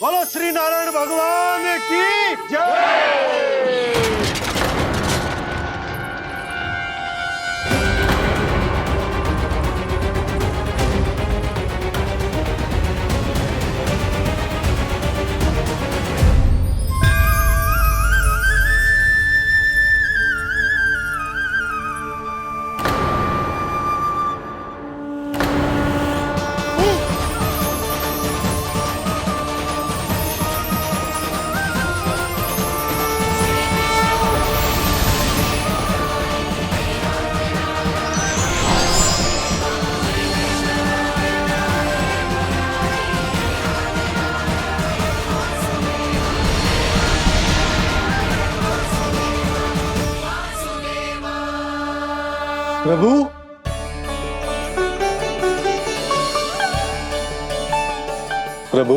बोलो श्री नारायण भगवान की जय। प्रभु, प्रभु,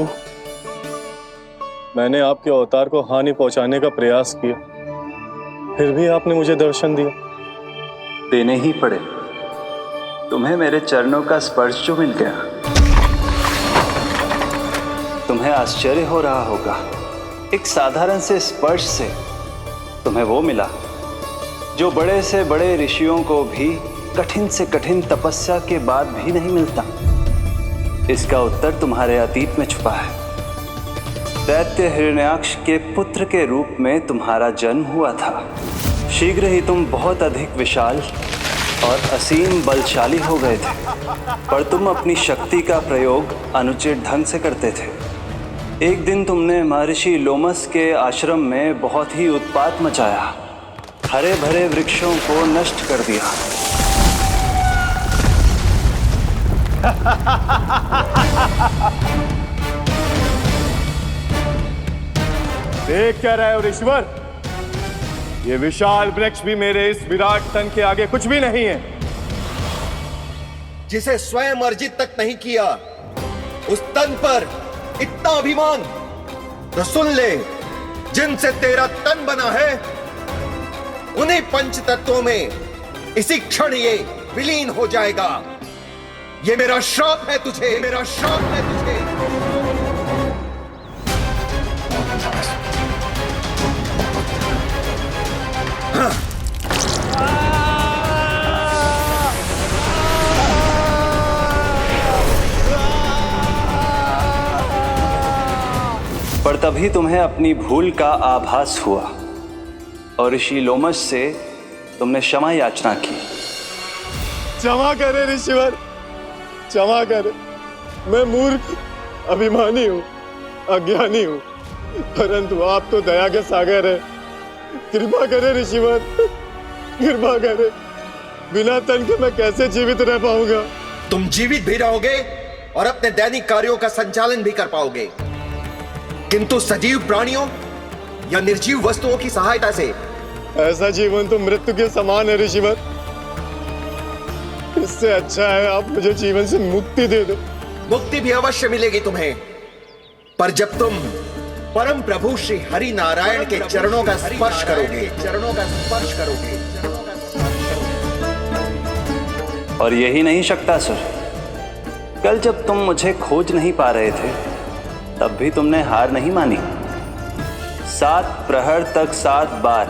मैंने आपके अवतार को हानि पहुंचाने का प्रयास किया, फिर भी आपने मुझे दर्शन दिया। देने ही पड़े। तुम्हें मेरे चरणों का स्पर्श जो मिल गया, तुम्हें आश्चर्य हो रहा होगा। एक साधारण से स्पर्श से तुम्हें वो मिला जो बड़े से बड़े ऋषियों को भी कठिन से कठिन तपस्या के बाद भी नहीं मिलता। इसका उत्तर तुम्हारे अतीत में छुपा है। दैत्य हिरण्याक्ष के पुत्र के रूप में तुम्हारा जन्म हुआ था। शीघ्र ही तुम बहुत अधिक विशाल और असीम बलशाली हो गए थे, पर तुम अपनी शक्ति का प्रयोग अनुचित ढंग से करते थे। एक दिन तुमने महर्षि लोमस के आश्रम में बहुत ही उत्पात मचाया, हरे भरे वृक्षों को नष्ट कर दिया। देख क्या रहे हो ऋषिवर? ये विशाल वृक्ष भी मेरे इस विराट तन के आगे कुछ भी नहीं है। जिसे स्वयं अर्जित तक नहीं किया, उस तन पर इतना अभिमान। तो सुन ले, जिनसे तेरा तन बना है, उन्हीं पंच तत्वों में इसी क्षण ये विलीन हो जाएगा। ये मेरा श्राप है तुझे, मेरा श्राप है तुझे। पर तभी तुम्हें अपनी भूल का आभास हुआ और ऋषि लोमस से तुमने क्षमा याचना की। क्षमा करे ऋषिवर, क्षमा करे। मैं मूर्ख, अभिमानी हूँ, अज्ञानी हूँ, परंतु आप तो दया के सागर है। कृपा करे ऋषिवर, कृपा करे। बिना तन के मैं कैसे जीवित रह पाऊंगा? तुम जीवित भी रहोगे और अपने दैनिक कार्यों का संचालन भी कर पाओगे, किंतु सजीव प्राणियों या निर्जीव वस्तुओं की सहायता से। ऐसा जीवन तो मृत्यु के समान है ऋषिवर। इससे अच्छा है आप मुझे जीवन से मुक्ति दे दो। मुक्ति भी अवश्य मिलेगी तुम्हें, पर जब तुम परम प्रभु श्री हरि नारायण के चरणों का स्पर्श करोगे, चरणों का स्पर्श करोगे। और यही नहीं शक्तासुर, कल जब तुम मुझे खोज नहीं पा रहे थे, तब भी तुमने हार नहीं मानी। 7 प्रहर तक 7 बार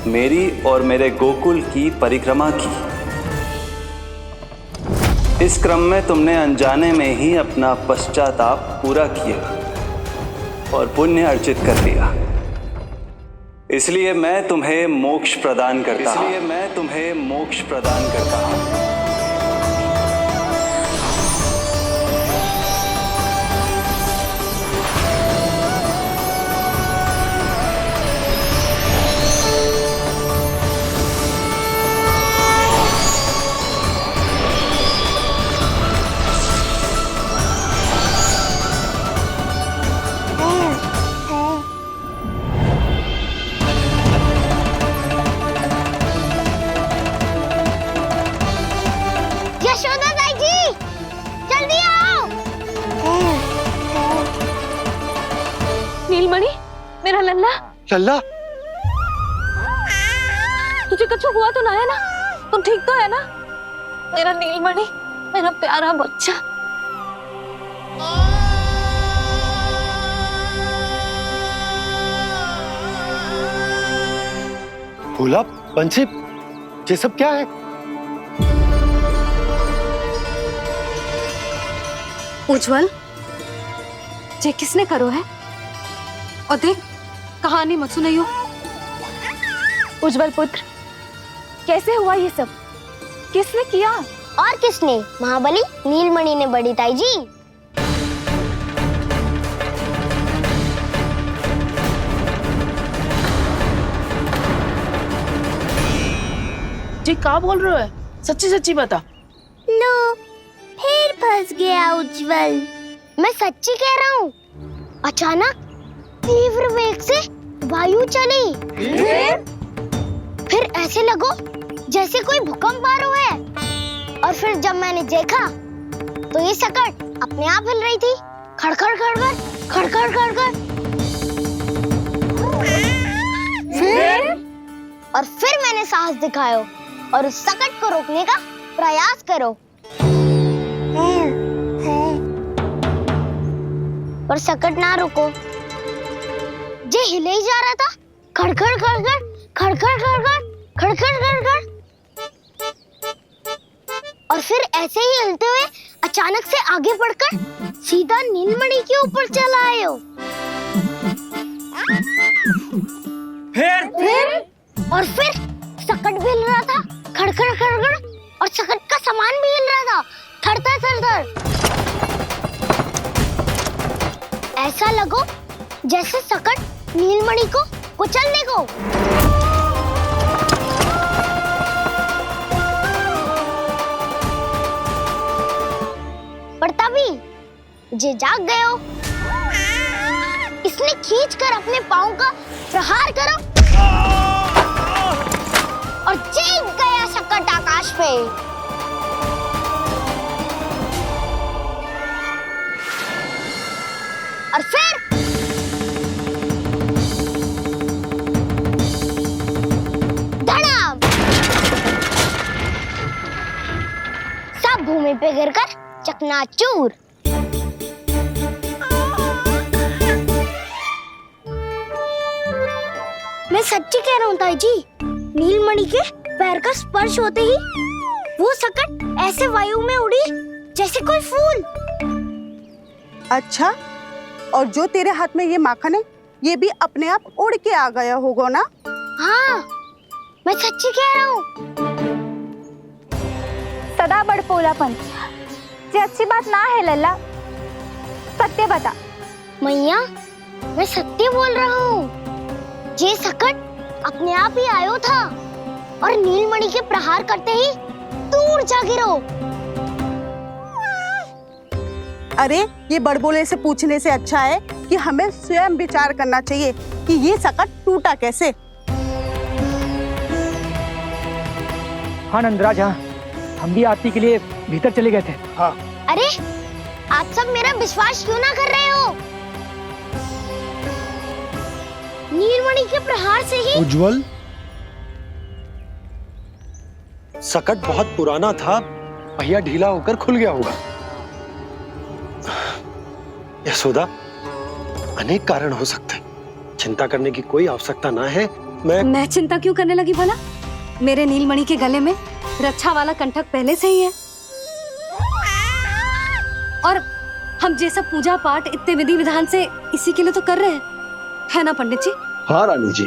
मेरी और मेरे गोकुल की परिक्रमा की। इस क्रम में तुमने अनजाने में ही अपना पश्चाताप पूरा किया और पुण्य अर्जित कर लिया। इसलिए मैं तुम्हें मोक्ष प्रदान करता हूं। इसलिए मैं तुम्हें मोक्ष प्रदान करता हूं। नीलमणि, मेरा लल्ला। लल्ला, तुझे कुछ हुआ तो ना है ना? तुम ठीक तो है ना? मेरा नीलमणि, मेरा प्यारा बच्चा। भोला, बंसी, ये सब क्या है? उज्जवल, ये किसने करो है? और देख, कहानी मत सुनाइयो। उज्जवल पुत्र, कैसे हुआ ये सब? किसने किया? और किसने? महाबली नीलमणि ने, बड़ी ताई जी। जी क्या बोल रहे हो? सच्ची सच्ची बता। लो, फिर फंस गया उज्जवल। मैं सच्ची कह रहा हूँ। अचानक तीव्र वेग से वायु चली। फिर ऐसे लगो जैसे कोई भूकंप आ रहा है। और फिर जब मैंने देखा तो ये सकट अपने आप हिल रही थी, खड़खड़ खड़खड़ खड़खड़ खड़खड़। फिर मैंने साहस दिखाया और उस सकट को रोकने का प्रयास करो। पर सकट ना रुको, जे हिले ही जा रहा था, खड़खड़ खड़खड़ खड़खड़ खड़खड़ खड़खड़ खड़खड़। और फिर ऐसे ही हिलते हुए अचानक से आगे बढ़कर सीधा नीलमणि के ऊपर चला आए हो। और फिर सकट भी हिल रहा था, खड़खड़ खड़खड़, और सकट का सामान भी हिल रहा था, थरथर थरथर। ऐसा लगो जैसे सकट नीलमणि को कुचल देगो। पर तभी जे जाग गए हो। इसने खींचकर अपने पांव का प्रहार करो और चीख गया सकट आकाश पे। और फिर धड़ाम, सब भूमि पे गिरकर चकनाचूर। मैं सच्ची कह रहा हूँ ताई जी, नीलमणि के पैर का स्पर्श होते ही वो सकट ऐसे वायु में उड़ी जैसे कोई फूल। अच्छा, और जो तेरे हाथ में ये माखन है, ये भी अपने आप उड़ के आ गया होगा ना? हाँ, मैं सच्ची कह रहा हूँ। सदा बड़पोलापन, ये अच्छी बात ना है लल्ला। सत्य बता। मैया, मैं सत्य बोल रहा हूँ। ये सकट अपने आप ही आयो था और नीलमणि के प्रहार करते ही दूर जा गिरो। अरे, ये बड़बोले से पूछने से अच्छा है कि हमें स्वयं विचार करना चाहिए कि ये सकट टूटा कैसे। हाँ नंदराज, हाँ, हम भी आरती के लिए भीतर चले गए थे। हाँ। अरे, आप सब मेरा विश्वास क्यों ना कर रहे हो? नीलमणि के प्रहार से ही उज्जवल, सकट बहुत पुराना था, पहिया ढीला होकर खुल गया होगा। यशोदा, अनेक कारण हो सकते हैं, चिंता करने की कोई आवश्यकता ना है। मैं चिंता क्यों करने लगी भला? मेरे नीलमणि के गले में रक्षा वाला कंठक पहले से ही है। और हम ये सब पूजा पाठ इतने विधि विधान से इसी के लिए तो कर रहे हैं, है ना पंडित जी? हाँ रानी जी।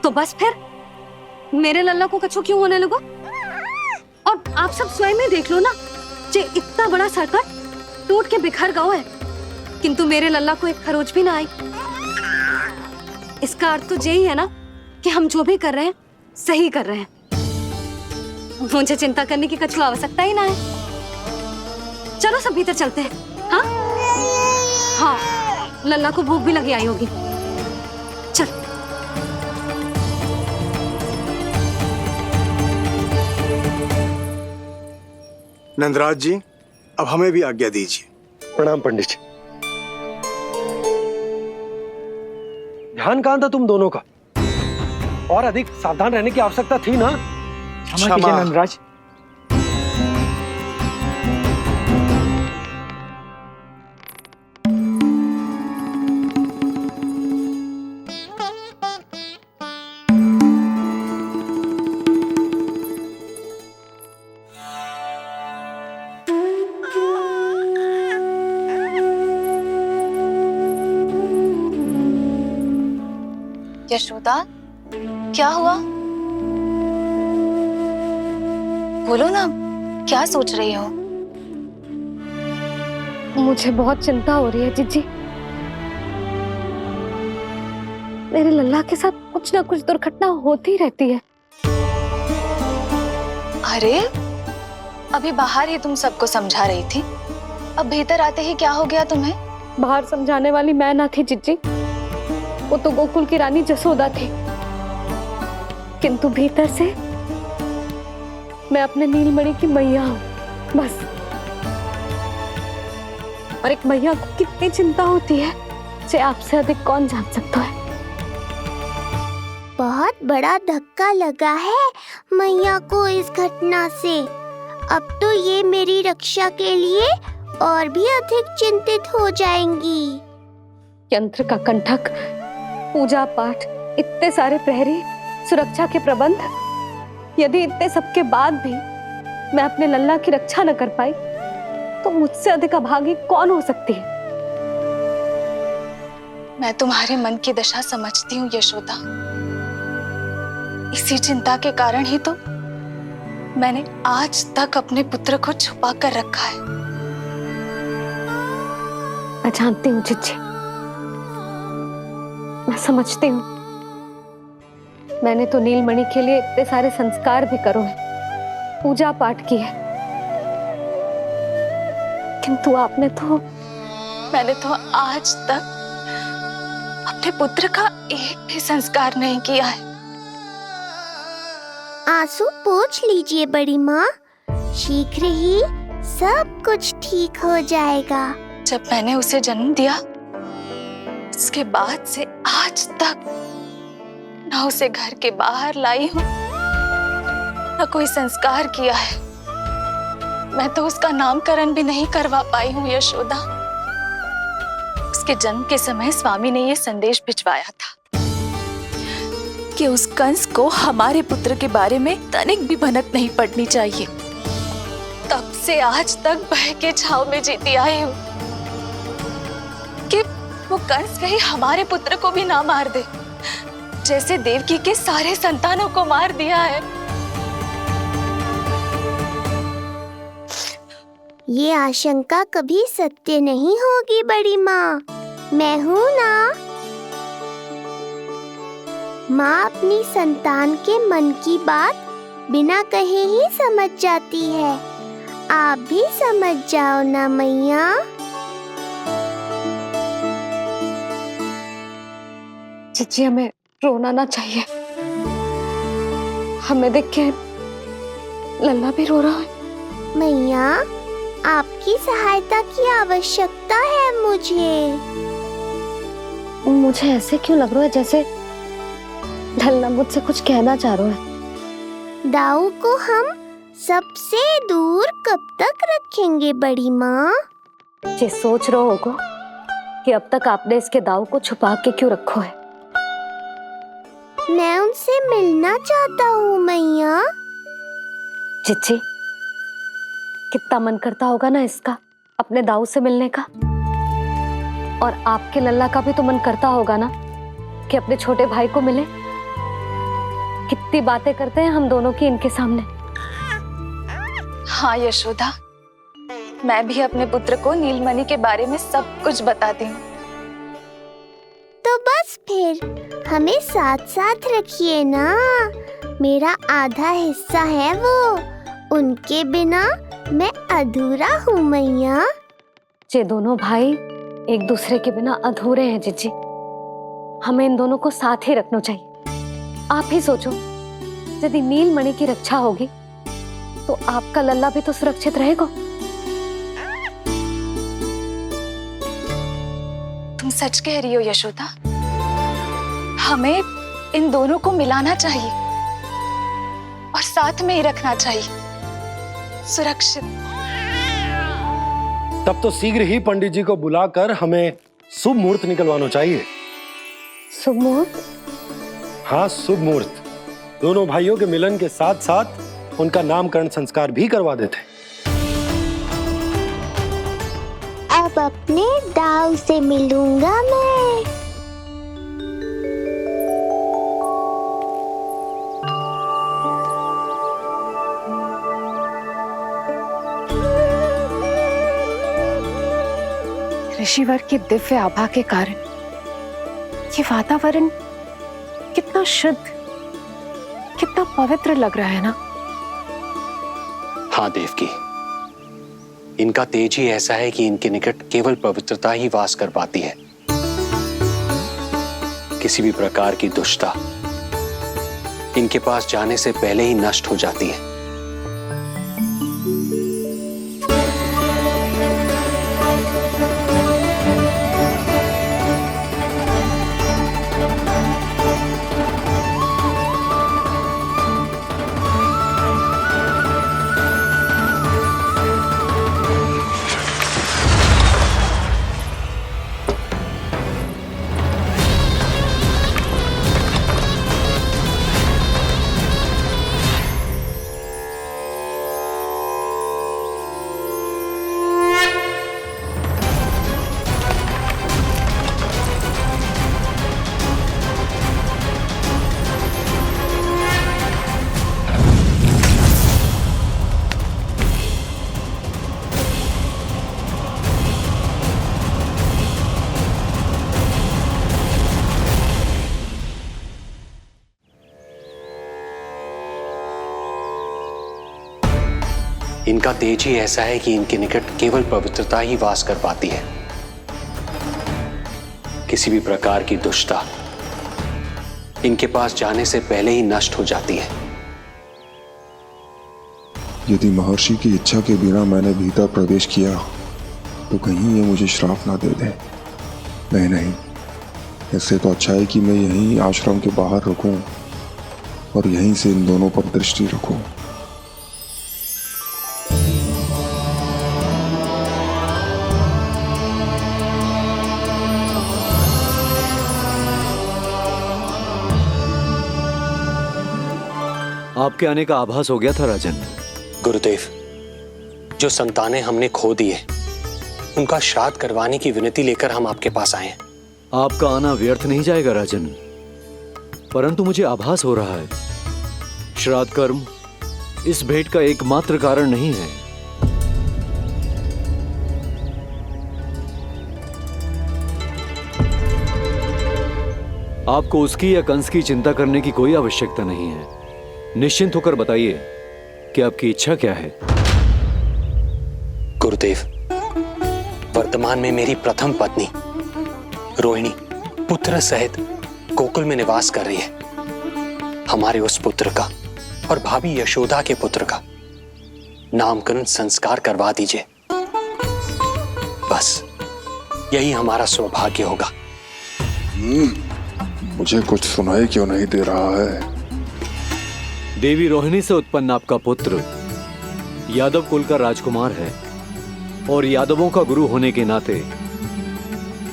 तो बस फिर मेरे लल्ला को कछु क्यों होने लगो? और आप सब स्वयं ही देख लो ना, जे इतना बड़ा सकट टूट के बिखर गया है, किंतु मेरे लल्ला को एक खरोच भी ना आई। इसका अर्थ तो यही है ना कि हम जो भी कर रहे हैं सही कर रहे हैं। मुझे चिंता करने की कछु आवश्यकता ही ना है। चलो सब भीतर चलते हैं। हाँ हाँ, लल्ला को भूख भी लगी आई होगी। चल। नंदराज जी, अब हमें भी आज्ञा दीजिए। प्रणाम पंडित जी। ध्यान कहाँ था तुम दोनों का? और अधिक सावधान रहने की आवश्यकता थी ना? क्षमा कीजिए नंदराज। यशोदा, क्या हुआ? बोलो ना, क्या सोच रही हो? मुझे बहुत चिंता हो रही है जीजी। मेरे लल्ला के साथ कुछ ना कुछ दुर्घटना होती रहती है। अरे, अभी बाहर ही तुम सबको समझा रही थी, अब भीतर आते ही क्या हो गया तुम्हें? बाहर समझाने वाली मैं ना थी जीजी, वो तो गोकुल की रानी जसोदा थी। किंतु भीतर से मैं अपने नीलमणि की मैया हूँ, बस। और एक मैया को कितनी चिंता होती है, इसे आपसे अधिक कौन जान सकता है। बहुत बड़ा धक्का लगा है मैया को इस घटना से। अब तो ये मेरी रक्षा के लिए और भी अधिक चिंतित हो जाएंगी। यंत्र का कंठक, पूजा पाठ, इतने सारे प्रहरी, सुरक्षा के प्रबंध, यदि इतने सबके बाद भी मैं अपने लल्ला की रक्षा न कर पाई तो मुझसे अधिक अभागी कौन हो सकती है। मैं तुम्हारे मन की दशा समझती हूँ यशोदा। इसी चिंता के कारण ही तो मैंने आज तक अपने पुत्र को छुपा कर रखा है। मैं जानती हूँ जीजी, मैं समझती हूँ। मैंने तो नीलमणि के लिए इतने सारे संस्कार भी करो है, पूजा पाठ की है, किंतु मैंने तो आज तक अपने पुत्र का एक भी संस्कार नहीं किया है। आंसू पोंछ लीजिए बड़ी माँ, शीघ्र ही सब कुछ ठीक हो जाएगा। जब मैंने उसे जन्म दिया, उसके बाद से आज तक न उसे घर के बाहर लाई हूँ, न कोई संस्कार किया है। मैं तो उसका नामकरण भी नहीं करवा पाई हूँ यशोदा। उसके जन्म के समय स्वामी ने ये संदेश भिजवाया था कि उस कंस को हमारे पुत्र के बारे में तनिक भी भनक नहीं पड़नी चाहिए। तब से आज तक भय के छाव में जीती आई हूँ कि वो कंस कहीं हमारे पुत्र को भी ना मार दे, जैसे देवकी के सारे संतानों को मार दिया है। ये आशंका कभी सत्य नहीं होगी बड़ी माँ, मैं हूँ ना। माँ अपनी संतान के मन की बात बिना कहे ही समझ जाती है। आप भी समझ जाओ ना मैया। जीजी, हमें रोना ना चाहिए। हमें देख के लल्ला भी रो रहा है। मैया, आपकी सहायता की आवश्यकता है मुझे। मुझे ऐसे क्यों लग रहा है जैसे लल्ला मुझसे कुछ कहना चाह रहा है। दाऊ को हम सबसे दूर कब तक रखेंगे बड़ी माँ? ये सोच रहा होगा कि अब तक आपने इसके दाऊ को छुपा के क्यों रखो है। मैं उनसे मिलना चाहता हूँ मैया। चिच्ची, कितना मन करता होगा ना इसका अपने दाऊ से मिलने का। और आपके लल्ला का भी तो मन करता होगा ना कि अपने छोटे भाई को मिले। कितनी बातें करते हैं हम दोनों की इनके सामने। हाँ यशोदा, मैं भी अपने पुत्र को नीलमणि के बारे में सब कुछ बताती हूँ। तो बस फिर हमें साथ साथ रखिए ना। मेरा आधा हिस्सा है वो, उनके बिना मैं अधूरा हूँ मैया। ये दोनों भाई एक दूसरे के बिना अधूरे हैं जीजी। हमें इन दोनों को साथ ही रखना चाहिए। आप ही सोचो, यदि नीलमणि की रक्षा होगी तो आपका लल्ला भी तो सुरक्षित रहेगा। तुम सच कह रही हो यशोदा। हमें इन दोनों को मिलाना चाहिए और साथ में ही रखना चाहिए, सुरक्षित। तब तो शीघ्र ही पंडित जी को बुलाकर हमें शुभ मुहूर्त निकलवाना चाहिए। शुभ मुहूर्त? हाँ, शुभ मुहूर्त। दोनों भाइयों के मिलन के साथ साथ उनका नामकरण संस्कार भी करवा देते। अब अपने दाऊ से मिलूंगा मैं। ऋषिवर के दिव्य आभा के कारण ये वातावरण कितना शुद्ध, कितना पवित्र लग रहा है ना। हाँ देवकी, इनका तेज ही ऐसा है कि इनके निकट केवल पवित्रता ही वास कर पाती है। किसी भी प्रकार की दुष्टता इनके पास जाने से पहले ही नष्ट हो जाती है। इनका तेज ही ऐसा है कि इनके निकट केवल पवित्रता ही वास कर पाती है। किसी भी प्रकार की दुष्टता इनके पास जाने से पहले ही नष्ट हो जाती है। यदि महर्षि की इच्छा के बिना मैंने भीतर प्रवेश किया तो कहीं ये मुझे श्राप ना दे दे। नहीं नहीं, इससे तो अच्छा है कि मैं यहीं आश्रम के बाहर रुकूं और यहीं से इन दोनों पर दृष्टि रखूं। आपके आने का आभास हो गया था राजन। गुरुदेव, जो संतानें हमने खो दी है उनका श्राद्ध करवाने की विनती लेकर हम आपके पास आए हैं। आपका आना व्यर्थ नहीं जाएगा राजन, परंतु मुझे आभास हो रहा है श्राद्ध कर्म इस भेंट का एकमात्र कारण नहीं है। आपको उसकी या कंस की चिंता करने की कोई आवश्यकता नहीं है। निश्चिंत होकर बताइए कि आपकी इच्छा क्या है। गुरुदेव, वर्तमान में मेरी प्रथम पत्नी रोहिणी पुत्र सहित गोकुल में निवास कर रही है। हमारे उस पुत्र का और भाभी यशोदा के पुत्र का नामकरण संस्कार करवा दीजिए। बस यही हमारा सौभाग्य होगा। मुझे कुछ सुनाई क्यों नहीं दे रहा है? देवी रोहिणी से उत्पन्न आपका पुत्र यादव कुल का राजकुमार है और यादवों का गुरु होने के नाते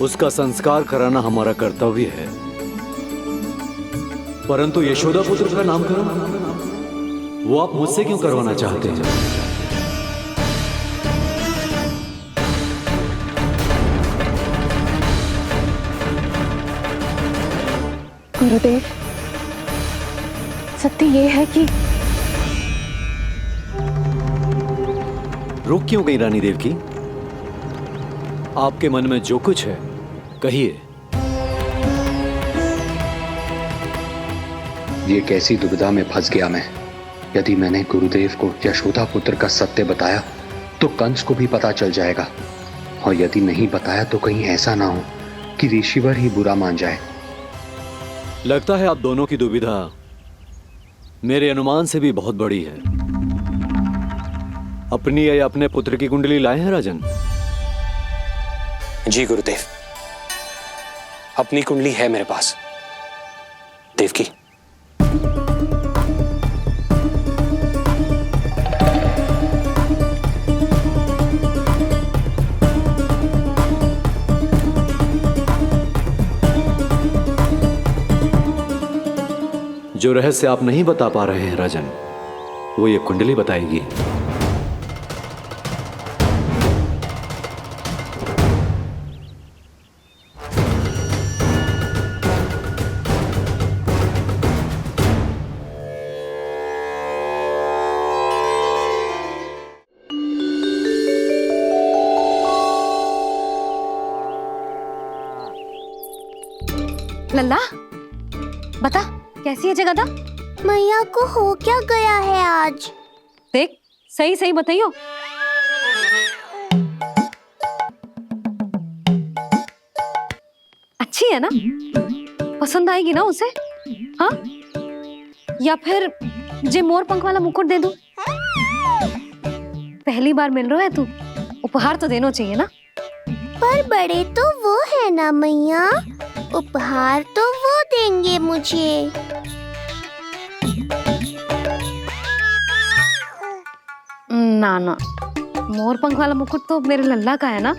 उसका संस्कार कराना हमारा कर्तव्य है। परंतु यशोदा पुत्र का नामकरण वो आप मुझसे क्यों करवाना चाहते हैं? गुरुदेव, सत्य ये है कि रुक क्यों गई रानी देव की? आपके मन में जो कुछ है कहिए। ये कैसी दुविधा में फंस गया मैं। यदि मैंने गुरुदेव को यशोदा पुत्र का सत्य बताया तो कंस को भी पता चल जाएगा, और यदि नहीं बताया तो कहीं ऐसा ना हो कि ऋषिवर ही बुरा मान जाए। लगता है आप दोनों की दुविधा मेरे अनुमान से भी बहुत बड़ी है। अपनी या अपने पुत्र की कुंडली लाए हैं राजन? जी गुरुदेव, अपनी कुंडली है मेरे पास। देवकी, जो रहस्य आप नहीं बता पा रहे हैं राजन, वो ये कुंडली बताएगी। लल्ला बता कैसी है जगदा? मैया को हो क्या गया है आज? देख सही सही बताइयो। अच्छी है ना? पसंद आएगी ना उसे? हाँ? या फिर जे मोर पंख वाला मुकुट दे दूं? पहली बार मिल रहा है तू, उपहार तो देना चाहिए ना? पर बड़े तो वो है ना मैया, उपहार तो वो देंगे मुझे। ना ना, मोर पंख वाला मुकुट तो मेरे लल्ला का है ना,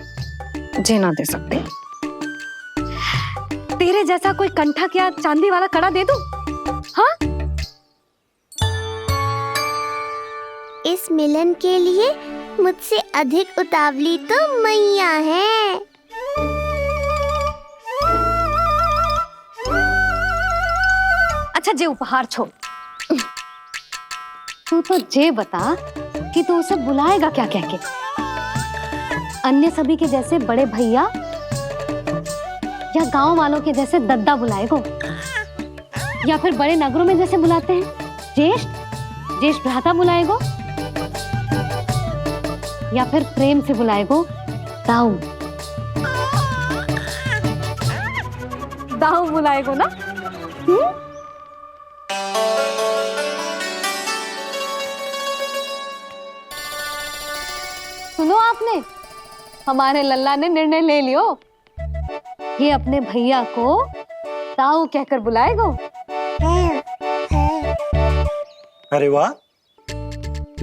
जे ना दे सकते। तेरे जैसा कोई कंठा क्या चांदी वाला कड़ा दे दूं? हाँ? इस मिलन के लिए मुझसे अधिक उतावली तो मैया है। अच्छा जे उपहार छोड़, तू तो जे बता कि तू उसे बुलाएगा क्या कह के? अन्य सभी के जैसे बड़े भैया या गांव वालों के जैसे दद्दा बुलाएगो, या फिर बड़े नगरों में जैसे बुलाते हैं ज्येष्ठ ज्येष्ठ भ्राता बुलाएगो, या फिर प्रेम से बुलाएगो दाऊ दाऊ बुलाएगो ना? सुनो आपने, हमारे लल्ला ने निर्णय ले लियो, ये अपने भैया को दाऊ कहकर बुलाएगो। अरे वाह,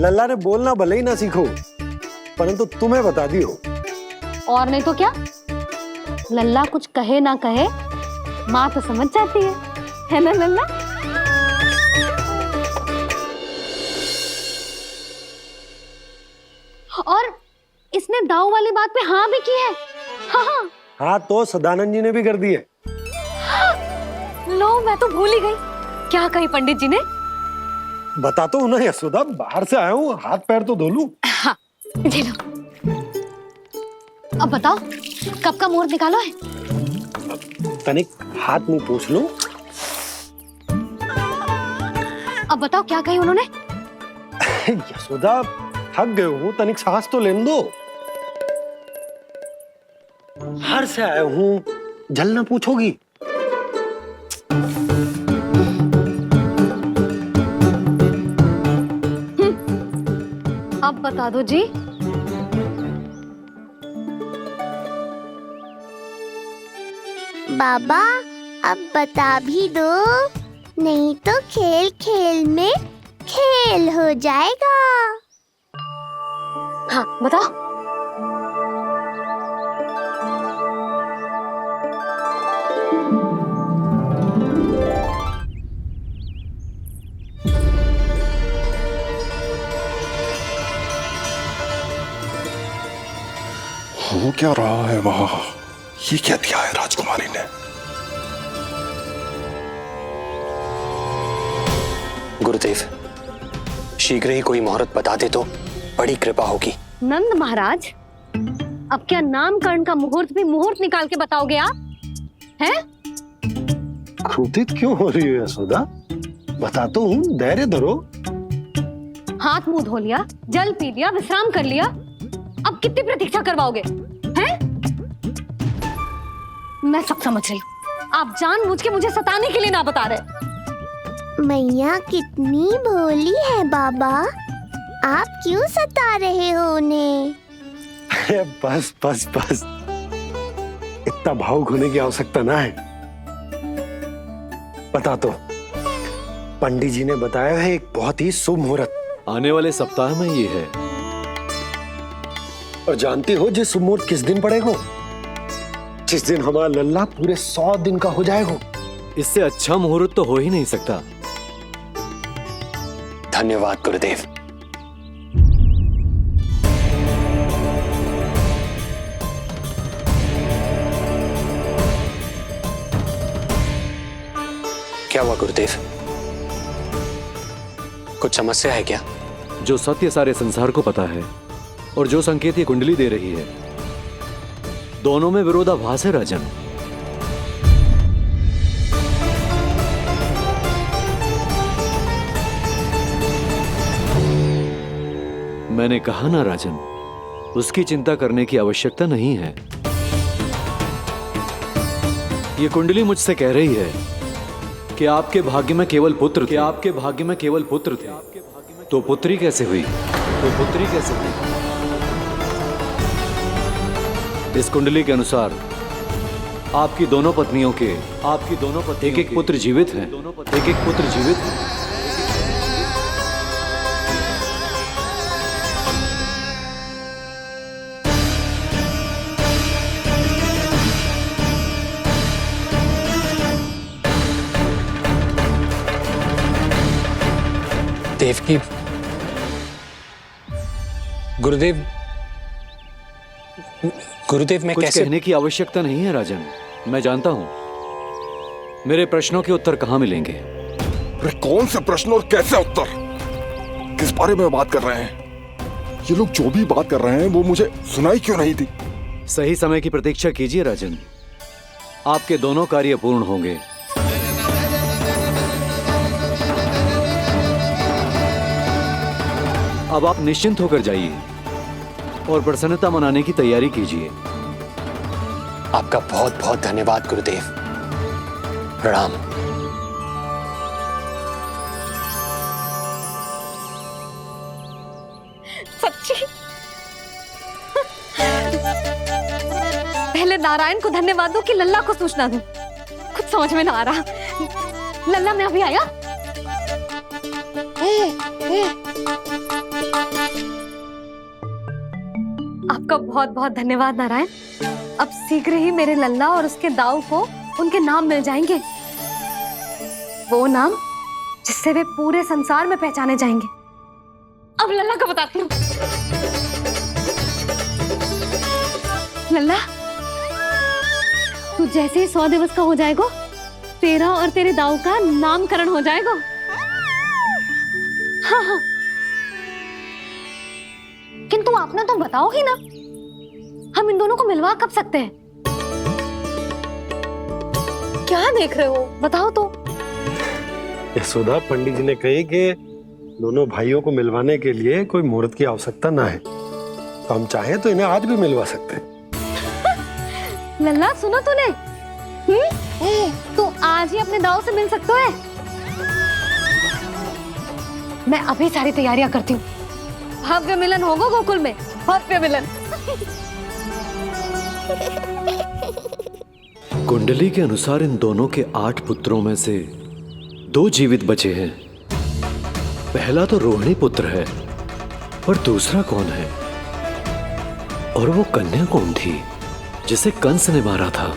लल्ला ने बोलना भले ही ना सीखो, परंतु तुम्हें बता दियो। और नहीं तो क्या, लल्ला कुछ कहे ना कहे माँ तो समझ जाती है ना लल्ला? और इसने दाऊ वाली बात पे हाँ भी की है। हाँ हाँ तो सदानंद जी ने भी कर दी है। लो मैं तो भूल ही गई, क्या कही पंडित जी ने? बता तो ना यशोदा, बाहर से आया हूँ, हाथ पैर तो धो लूं। हाँ दे लो। अब बताओ कब का मुहूर्त निकालो है? तनिक हाथ मुंह पूछ लो। अब बताओ क्या कही उन्होंने? यशोदा थक गए हूँ, तनिक सांस तो लेने दो। बाहर से आया हूँ, जलना पूछोगी? अब बता दो जी। बाबा अब बता भी दो, नहीं तो खेल खेल में खेल हो जाएगा। हाँ बताओ। हो क्या रहा है वहां? ये क्या दिया है राजकुमारी ने? गुरुदेव, शीघ्र ही कोई मुहूर्त बता दे तो बड़ी कृपा होगी। नंद महाराज, अब क्या नामकरण का मुहूर्त भी मुहूर्त निकाल के बताओगे आप? हैं? क्रोधित क्यों हो रही हो यशोदा? बताता हूँ, धैर्य धरो। हाथ मुंह धो लिया, जल पी लिया, विश्राम कर लिया, अब कितनी प्रतीक्षा करवाओगे? हैं? मैं सब समझ रही हूँ, आप जानबूझ के मुझे सताने के लिए ना बता रहे। मैया कितनी भोली है बाबा, आप क्यों सता रहे हो उन्हें? बस बस बस, इतना भावुक होने की आवश्यकता ना है। बता तो, पंडित जी ने बताया है एक बहुत ही शुभ मुहूर्त आने वाले सप्ताह में ये है। और जानती हो जिस मुहूर्त किस दिन पड़ेगा? जिस दिन हमारा लल्ला पूरे 100 दिन का हो जाएगा। इससे अच्छा मुहूर्त तो हो ही नहीं सकता। धन्यवाद गुरुदेव। क्या हुआ गुरुदेव? कुछ समस्या है क्या? जो सत्य सारे संसार को पता है और जो संकेत ये कुंडली दे रही है, दोनों में विरोधाभास है राजन। मैंने कहा ना राजन, उसकी चिंता करने की आवश्यकता नहीं है। ये कुंडली मुझसे कह रही है कि आपके भाग्य में केवल पुत्र थे। आपके भाग्य में केवल पुत्र थे। तो पुत्री कैसे हुई? इस कुंडली के अनुसार आपकी दोनों पत्नियों के एक एक पुत्र जीवित हैं। देवकी, गुरुदेव मैं कुछ कैसे? कहने की आवश्यकता नहीं है राजन, मैं जानता हूं मेरे प्रश्नों के उत्तर कहां मिलेंगे। अरे कौन से प्रश्न और कैसे उत्तर? किस बारे में बात कर रहे हैं? ये लोग जो भी बात कर रहे हैं वो मुझे सुनाई क्यों नहीं थी? सही समय की प्रतीक्षा कीजिए राजन, आपके दोनों कार्य पूर्ण होंगे। अब आप निश्चिंत होकर जाइए और प्रसन्नता मनाने की तैयारी कीजिए। आपका बहुत बहुत धन्यवाद गुरुदेव। प्रणाम। सच्ची? पहले नारायण को धन्यवाद दूं कि लल्ला को सूचना दूं? कुछ समझ में ना आ रहा। लल्ला मैं अभी आया। आपका बहुत बहुत धन्यवाद नारायण। अब शीघ्र ही मेरे लल्ला और उसके दाऊ को उनके नाम मिल जाएंगे, वो नाम जिससे वे पूरे संसार में पहचाने जाएंगे। अब लल्ला को बताती हूँ। लल्ला, तू जैसे ही 100 दिवस का हो जाएगा, तेरा और तेरे दाऊ का नामकरण हो जाएगा। हाँ। किंतु आपने तो बताओ ही ना, हम इन दोनों को मिलवा कब सकते हैं? क्या देख रहे हो, बताओ तो। यशोदा, पंडित जी ने कही कि दोनों भाइयों को मिलवाने के लिए कोई मुहूर्त की आवश्यकता ना है, तो हम चाहें तो इन्हें आज भी मिलवा सकते हैं। लल्ला सुनो तूने, तू आज ही अपने दाऊ से मिल सकते है। मैं अभी सारी तैयारियां करती हूँ। भव्य मिलन होगा गोकुल में, भव्य मिलन। कुंडली के अनुसार इन दोनों के 8 पुत्रों में से 2 जीवित बचे हैं। पहला तो रोहिणी पुत्र है, और दूसरा कौन है? और वो कन्या कौन थी जिसे कंस ने मारा था?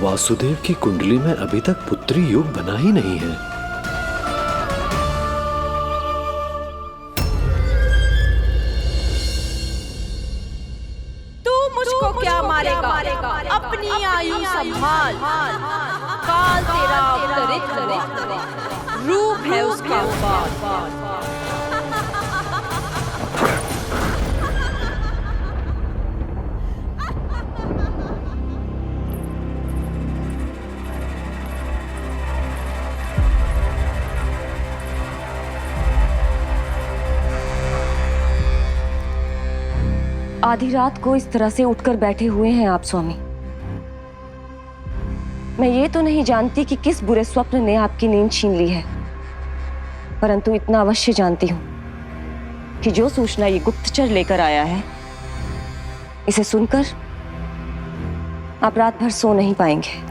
वासुदेव की कुंडली में अभी तक पुत्री योग बना ही नहीं है। मुझको क्या मारेगा? अपनी आयु संभाल, काल तेरा अवतरित रूप है उसका। आधी रात को इस तरह से उठकर बैठे हुए हैं आप स्वामी। मैं ये तो नहीं जानती कि किस बुरे स्वप्न ने आपकी नींद छीन ली है, परंतु इतना अवश्य जानती हूं कि जो सूचना ये गुप्तचर लेकर आया है, इसे सुनकर आप रात भर सो नहीं पाएंगे।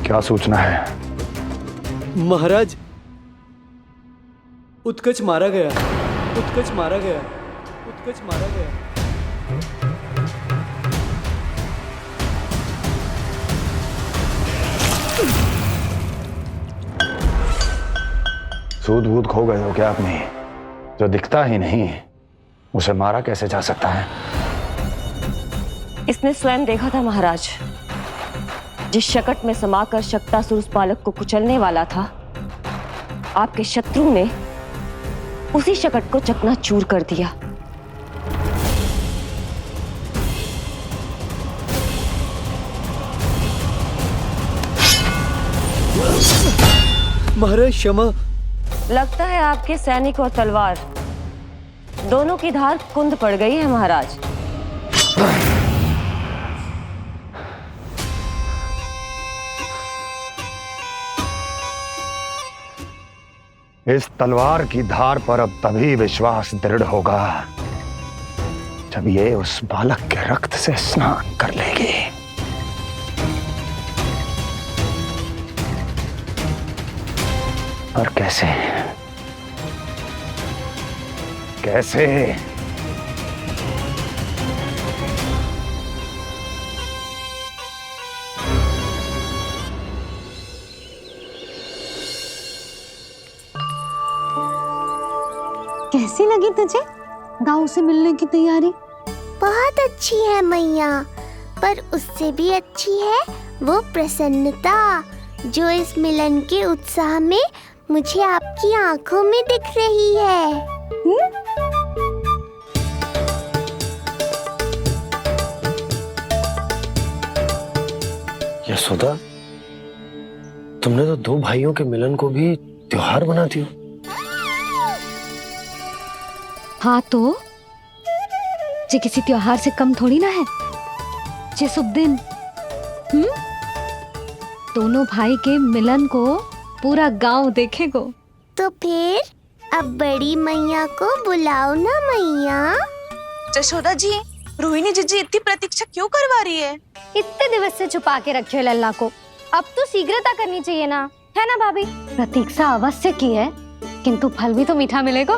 क्या सूचना है? महाराज, उत्कच मारा गया, उत्कच मारा गया, उत्कच मारा गया। सूद वूद खो गए हो क्या अपनी? जो दिखता ही नहीं उसे मारा कैसे जा सकता है? इसने स्वयं देखा था महाराज। जिस शकट में समाकर शक्तासुर उस बालक को कुचलने वाला था, आपके शत्रु ने उसी शकट को चकनाचूर कर दिया। महाराज क्षमा। लगता है आपके सैनिक और तलवार दोनों की धार कुंद पड़ गई है महाराज। इस तलवार की धार पर अब तभी विश्वास दृढ़ होगा जब ये उस बालक के रक्त से स्नान कर लेगी। और कैसे कैसे? कैसी लगी तुझे दाऊ से मिलने की तैयारी? बहुत अच्छी है मैया, पर उससे भी अच्छी है वो प्रसन्नता जो इस मिलन के उत्साह में मुझे आपकी आंखों में दिख रही है। यशोदा, तुमने तो दो भाइयों के मिलन को भी त्योहार बना दिया। हाँ तो ये किसी त्योहार से कम थोड़ी ना है। ये शुभ दिन दोनों भाई के मिलन को पूरा गांव देखेगो। तो फिर अब बड़ी मैया को बुलाओ ना मैया। यशोदा जी, रोहिणी जीजी इतनी प्रतीक्षा क्यों करवा रही है? इतने दिवस से छुपा के रखे हो लल्ला को, अब तो शीघ्रता करनी चाहिए ना, है ना भाभी? प्रतीक्षा अवश्य की है, किंतु फल भी तो मीठा मिलेगा।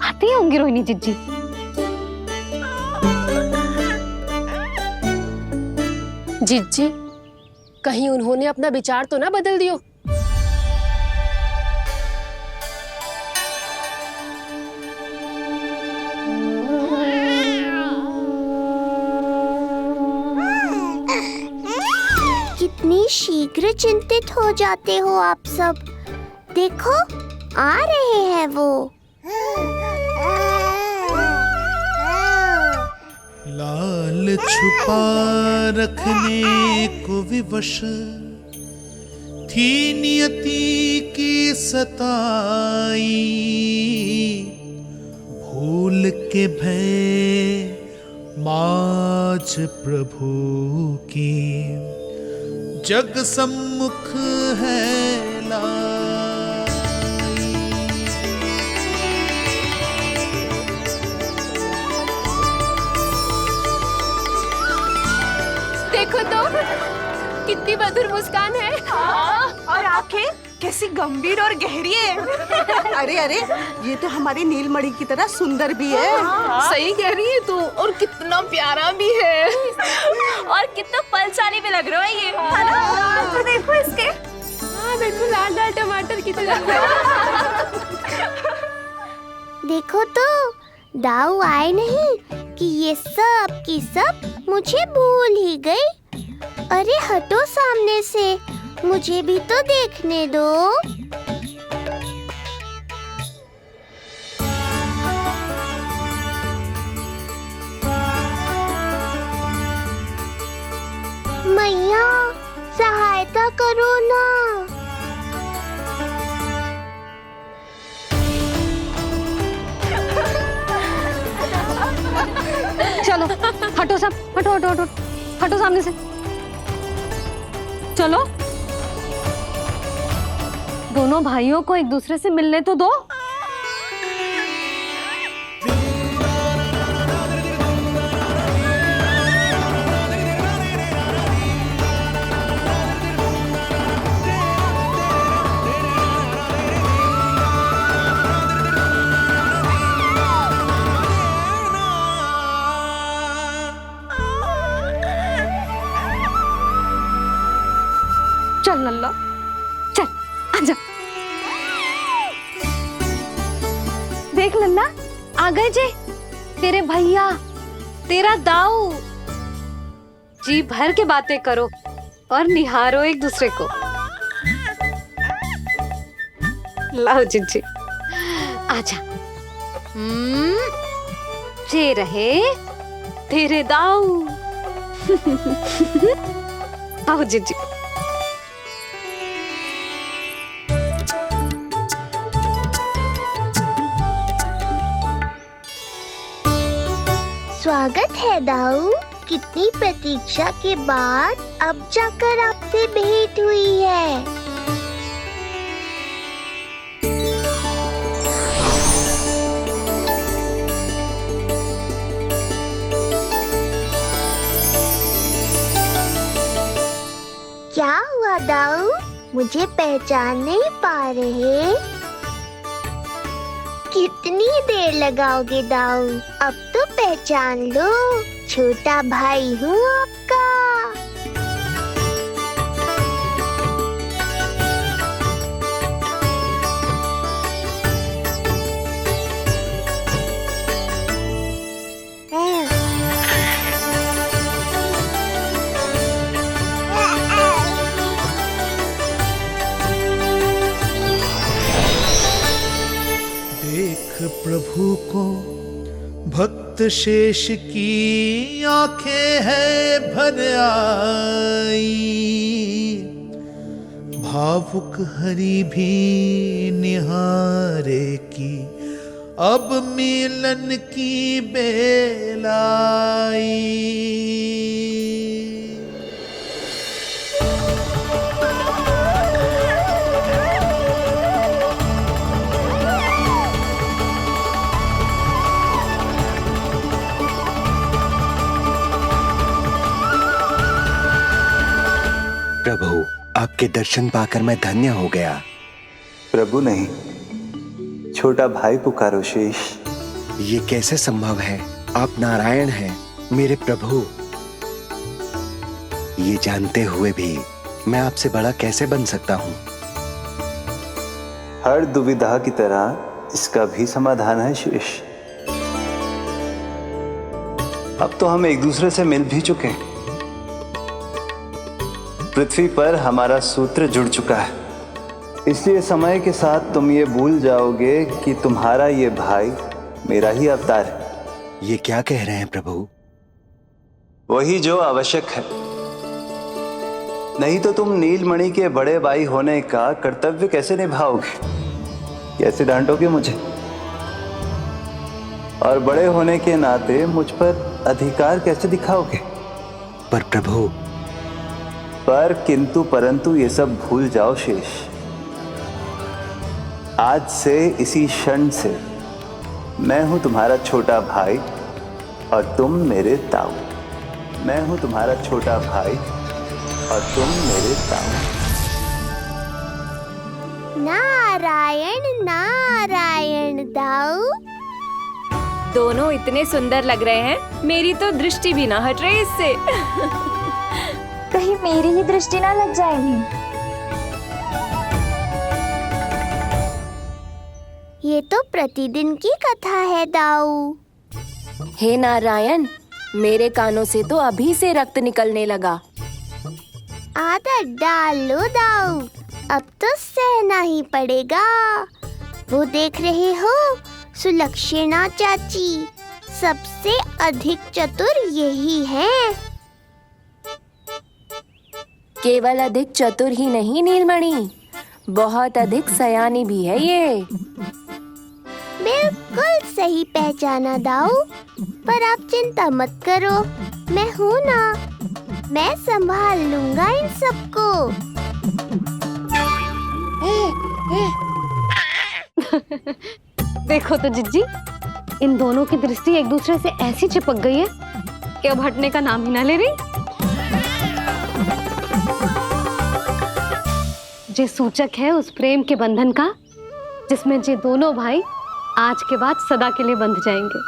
आती होंगी रोहिणी जीजी। जीजी, कहीं उन्होंने अपना विचार तो ना बदल दियो? कितनी शीघ्र चिंतित हो जाते हो आप सब। देखो आ रहे हैं वो। लाल छुपा रखने को विवश थी नियति की सताई, भूल के भय माज प्रभु की जग सम्मुख है लाई। देखो तो कितनी मधुर मुस्कान है। और आंखें कैसी गंभीर और गहरी है। अरे अरे, ये तो हमारी नीलमणि की तरह सुंदर भी है। सही कह रही है तू, और कितना प्यारा भी है। और कितना बलशाली भी लग रहा है ये, है ना? तो देखो इसके। हाँ देखो, लाल लाल टमाटर की तरह। देखो तो दाऊ आए नहीं कि ये सब की सब मुझे भूल ही गई। अरे हटो सामने से, मुझे भी तो देखने दो। मैया सहायता करो ना। चलो हटो सब, हटो हटो हटो हटो सामने से। चलो दोनों भाइयों को एक दूसरे से मिलने तो दो। चल लल्ला, चल आजा। देख लल्ला, आ गए जे तेरे भैया, तेरा दाऊ। जी भर के बातें करो और निहारो एक दूसरे को। लाओ जीजी, आजा। जे रहे तेरे दाऊ। आओ जीजी। स्वागत है दाऊ। कितनी प्रतीक्षा के बाद अब जाकर आपसे भेंट हुई है। क्या हुआ दाऊ? मुझे पहचान नहीं पा रहे? कितनी देर लगाओगे दाऊ? अब तो पहचान लो, छोटा भाई हूँ आपका। प्रभु को भक्त शेष की आंखें है भर आई, भावुक हरि भी निहारे की अब मिलन की बेल आई। प्रभु, आपके दर्शन पाकर मैं धन्य हो गया। प्रभु नहीं, छोटा भाई पुकारो शेष। ये कैसे संभव है? आप नारायण हैं, मेरे प्रभु। ये जानते हुए भी मैं आपसे बड़ा कैसे बन सकता हूँ? हर दुविधा की तरह इसका भी समाधान है शेष। अब तो हम एक दूसरे से मिल भी चुके हैं। पृथ्वी पर हमारा सूत्र जुड़ चुका है, इसलिए समय के साथ तुम ये भूल जाओगे कि तुम्हारा ये भाई मेरा ही अवतार है। ये क्या कह रहे हैं प्रभु? वही जो आवश्यक है, नहीं तो तुम नीलमणि के बड़े भाई होने का कर्तव्य कैसे निभाओगे? कैसे डांटोगे मुझे? और बड़े होने के नाते मुझ पर अधिकार कैसे दिखाओगे? पर प्रभु, पर किंतु परंतु ये सब भूल जाओ शेष। आज से, इसी क्षण से मैं हूं तुम्हारा छोटा भाई और तुम मेरे ताऊ। मैं हूं तुम्हारा छोटा भाई और तुम मेरे ताऊ। नारायण नारायण दाऊ। दोनों इतने सुंदर लग रहे हैं, मेरी तो दृष्टि भी ना हट रही इससे। कहीं मेरी ही दृष्टि ना लग जाए इन्हें। ये तो प्रतिदिन की कथा है दाऊ। हे नारायण, मेरे कानों से तो अभी से रक्त निकलने लगा। आदत डाल लो दाऊ, अब तो सहना ही पड़ेगा। वो देख रहे हो, सुलक्षणा चाची सबसे अधिक चतुर यही है। केवल अधिक चतुर ही नहीं नीलमणि, बहुत अधिक सयानी भी है ये। बिल्कुल सही पहचाना दाऊ, पर आप चिंता मत करो, मैं हूँ ना, मैं संभाल लूंगा इन सबको। देखो तो जिज्जी, इन दोनों की दृष्टि एक दूसरे से ऐसी चिपक गई है कि अब हटने का नाम ही ना ले रही। जे सूचक है उस प्रेम के बंधन का, जिसमें जे दोनों भाई आज के बाद सदा के लिए बंध जाएंगे।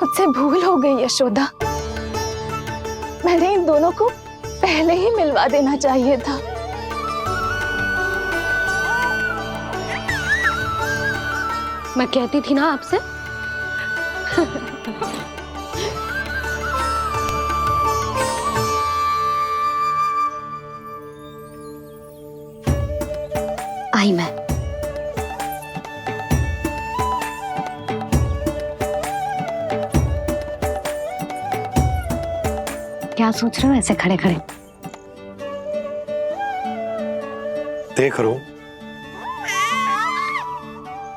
मुझसे भूल हो गई यशोदा, मैंने इन दोनों को पहले ही मिलवा देना चाहिए था। मैं कहती थी ना आपसे। आई मैं। क्या सोच रहे हो ऐसे खड़े खड़े? देख रो,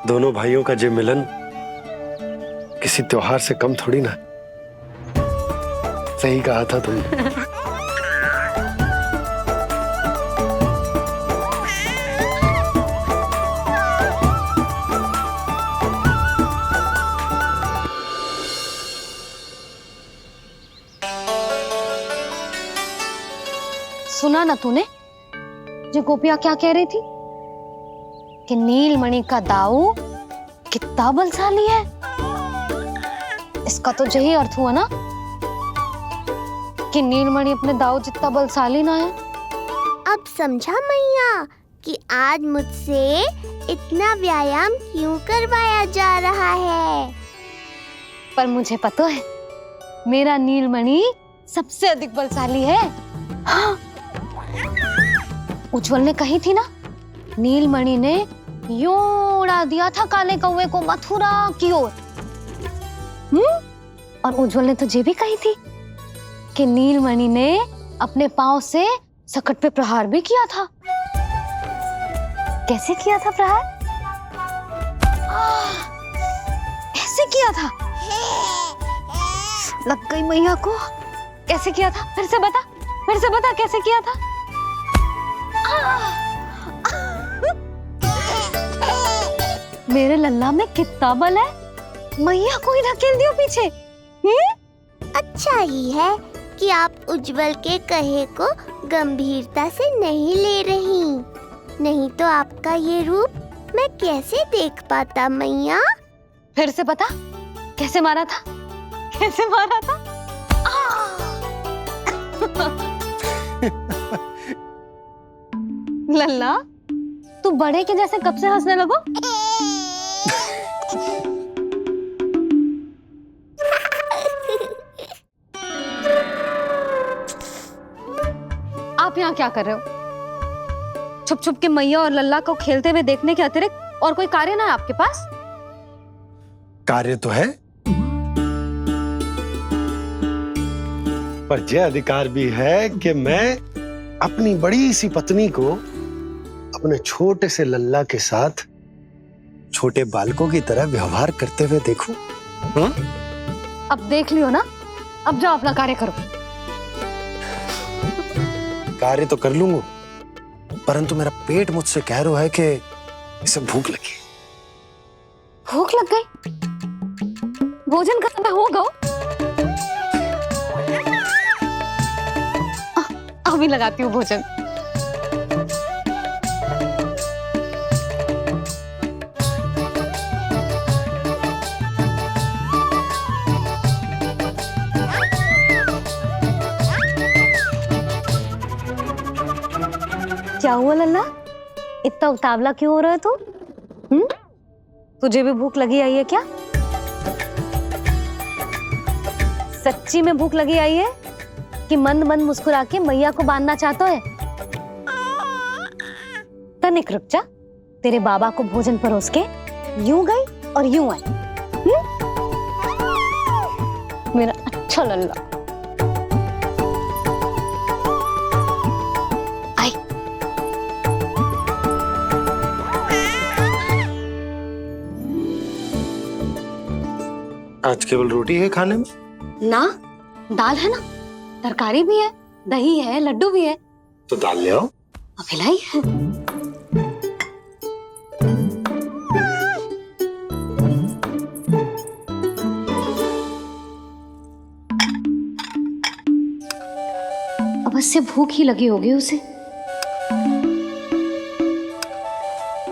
दोनों भाइयों का ये मिलन किसी त्योहार से कम थोड़ी ना। सही कहा था तुमने। सुना ना तूने जो गोपिया क्या कह रही थी कि नीलमणि का दाऊ कितना बलशाली है। इसका तो यही अर्थ हुआ ना कि नीलमणि अपने दाऊ जितना बलशाली ना है। अब समझा मैया कि आज मुझसे इतना व्यायाम क्यों करवाया जा रहा है। पर मुझे पता है मेरा नीलमणि सबसे अधिक बलशाली है। हाँ। उज्जवल ने कही थी ना, नीलमणि ने यूं उड़ा दिया था काले कौवे को मथुरा की ओर। और उज्जवल ने तो ये भी कही थी कि नीलमणि ने अपने पांव से सकट पे प्रहार भी किया था। कैसे किया था प्रहार? ऐसे किया था। लग गई मैया को। कैसे किया था? फिर से बता कैसे किया था? मेरे लल्ला में कितना बल है। मैया को ही धकेल दियो पीछे। अच्छा ही है कि आप उज्जवल के कहे को गंभीरता से नहीं ले रही, नहीं तो आपका ये रूप मैं कैसे देख पाता मैया। फिर से बता कैसे मारा था? लल्ला तू बड़े के जैसे कब से हंसने लगो? आप यहाँ क्या कर रहे हो? छुप छुप के मैया और लल्ला को खेलते हुए देखने के अतिरिक्त और कोई कार्य ना है आपके पास? कार्य तो है, पर यह अधिकार भी है कि मैं अपनी बड़ी सी पत्नी को अपने छोटे से लल्ला के साथ छोटे बालकों की तरह व्यवहार करते हुए देखूं। अब देख लियो ना, अब जाओ अपना कार्य करो। कार्य तो कर लूंगा, परंतु मेरा पेट मुझसे कह रहा है कि इसे भूख लगी। भूख लग गई? भोजन का समय होगा। अभी लगाती हूँ भोजन। क्या हुआ लल्ला, इतना उतावला क्यों हो रहा है तू? तुझे भी भूख लगी आई है क्या? सच्ची में भूख लगी आई है कि मंद मंद मुस्कुरा के मैया को बांधना चाहता है? तनिक रुक जा, तेरे बाबा को भोजन परोस के यूं गई और यूं आई। मेरा अच्छा लल्ला। आई। आज केवल रोटी है खाने में? ना, दाल है ना, तरकारी भी है, दही है, लड्डू भी है। तो दाल ले आओ। अभी लाई है। अवश्य भूख ही लगी होगी उसे।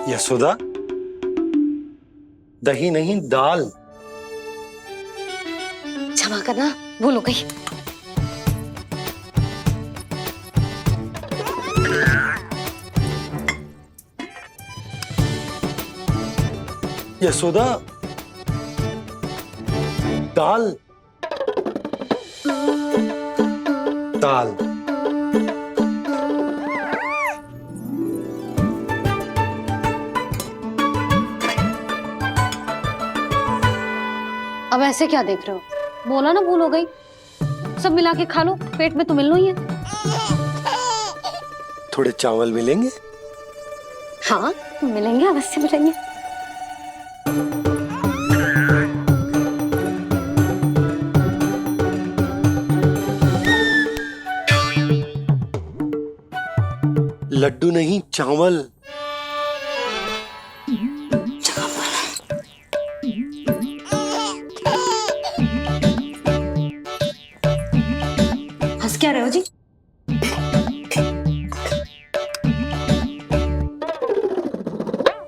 यशोदा, दही नहीं दाल। क्षमा करना, भूल हो गई। यशोदा, दाल दाल। अब ऐसे क्या देख रहे हो? बोला ना भूल हो गई। सब मिला के खा लो, पेट में तो मिलना ही है। थोड़े चावल मिलेंगे? हाँ मिलेंगे, अवश्य मिलेंगे। लड्डू नहीं, चावल। हंस क्या रहे हो जी?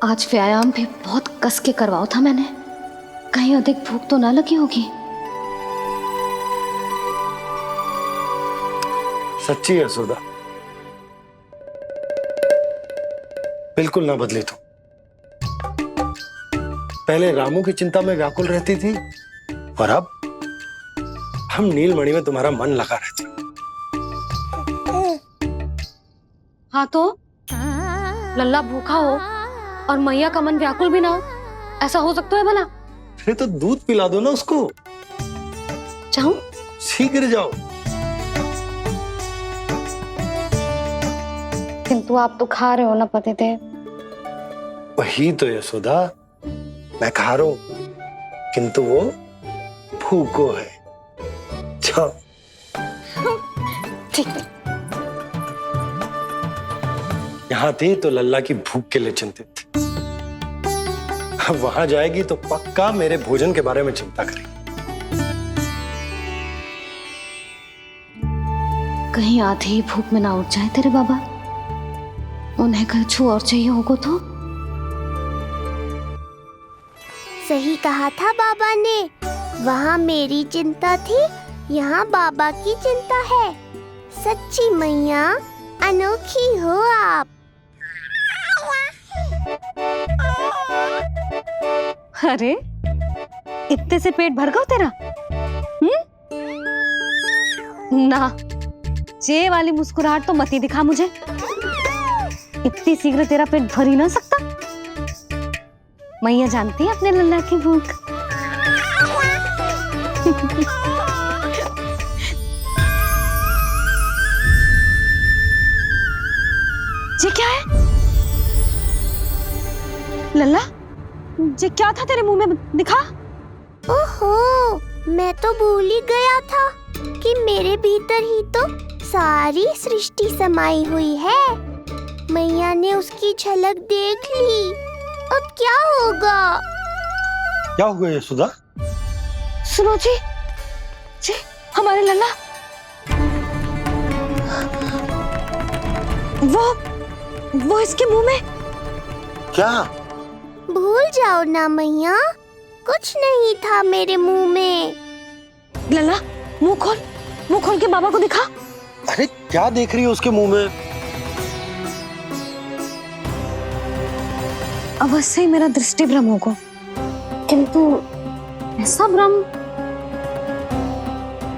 आज व्यायाम भी बहुत कस के करवाओ था मैंने, कहीं अधिक भूख तो ना लगी होगी। सच्ची है यशोदा, बिल्कुल ना बदली तू। पहले रामू की चिंता में व्याकुल रहती थी और अब हम नीलमणि में तुम्हारा मन लगा रहता। हाँ तो लल्ला भूखा हो और मैया का मन व्याकुल भी ना हो, ऐसा हो सकता है भला? अरे तो दूध पिला दो ना उसको। जाऊं? शीघ्र जाओ। किंतु आप तो खा रहे हो ना पतिदेव। वही तो यशोदा, मैं खा रहा हूं, किंतु वो भूखो है। जाओ। ठीक है। यहाँ थी तो लल्ला की भूख के लिए चिंतित थी, अब वहां जाएगी तो पक्का मेरे भोजन के बारे में चिंता करेगी। कहीं आधी ही भूख में ना उठ जाए तेरे बाबा, उन्हें कुछ और चाहिए होगा तो। सही कहा था बाबा ने, वहाँ मेरी चिंता थी, यहाँ बाबा की चिंता है। सच्ची मैया, अनोखी हो आप। अरे इतने से पेट भर गया तेरा? ना, ये वाली मुस्कुराहट तो मत ही दिखा मुझे। इतनी शीघ्र तेरा पेट भर ही ना सकता। मैया जानती है अपने लल्ला की भूख। ये क्या है लल्ला? ये क्या था तेरे मुंह में, दिखा। ओहो, मैं तो भूल ही गया था कि मेरे भीतर ही तो सारी सृष्टि समाई हुई है। मैया ने उसकी झलक देख ली, अब क्या होगा? क्या हुआ यशोदा? सुनो जी, हमारे लल्ला वो इसके मुंह में। क्या? भूल जाओ ना मैया, कुछ नहीं था मेरे मुंह में। लल्ला मुंह खोल के बाबा को दिखा। अरे क्या देख रही है उसके मुंह में? अवश्य ही मेरा दृष्टि भ्रम होगा, किंतु ऐसा भ्रम।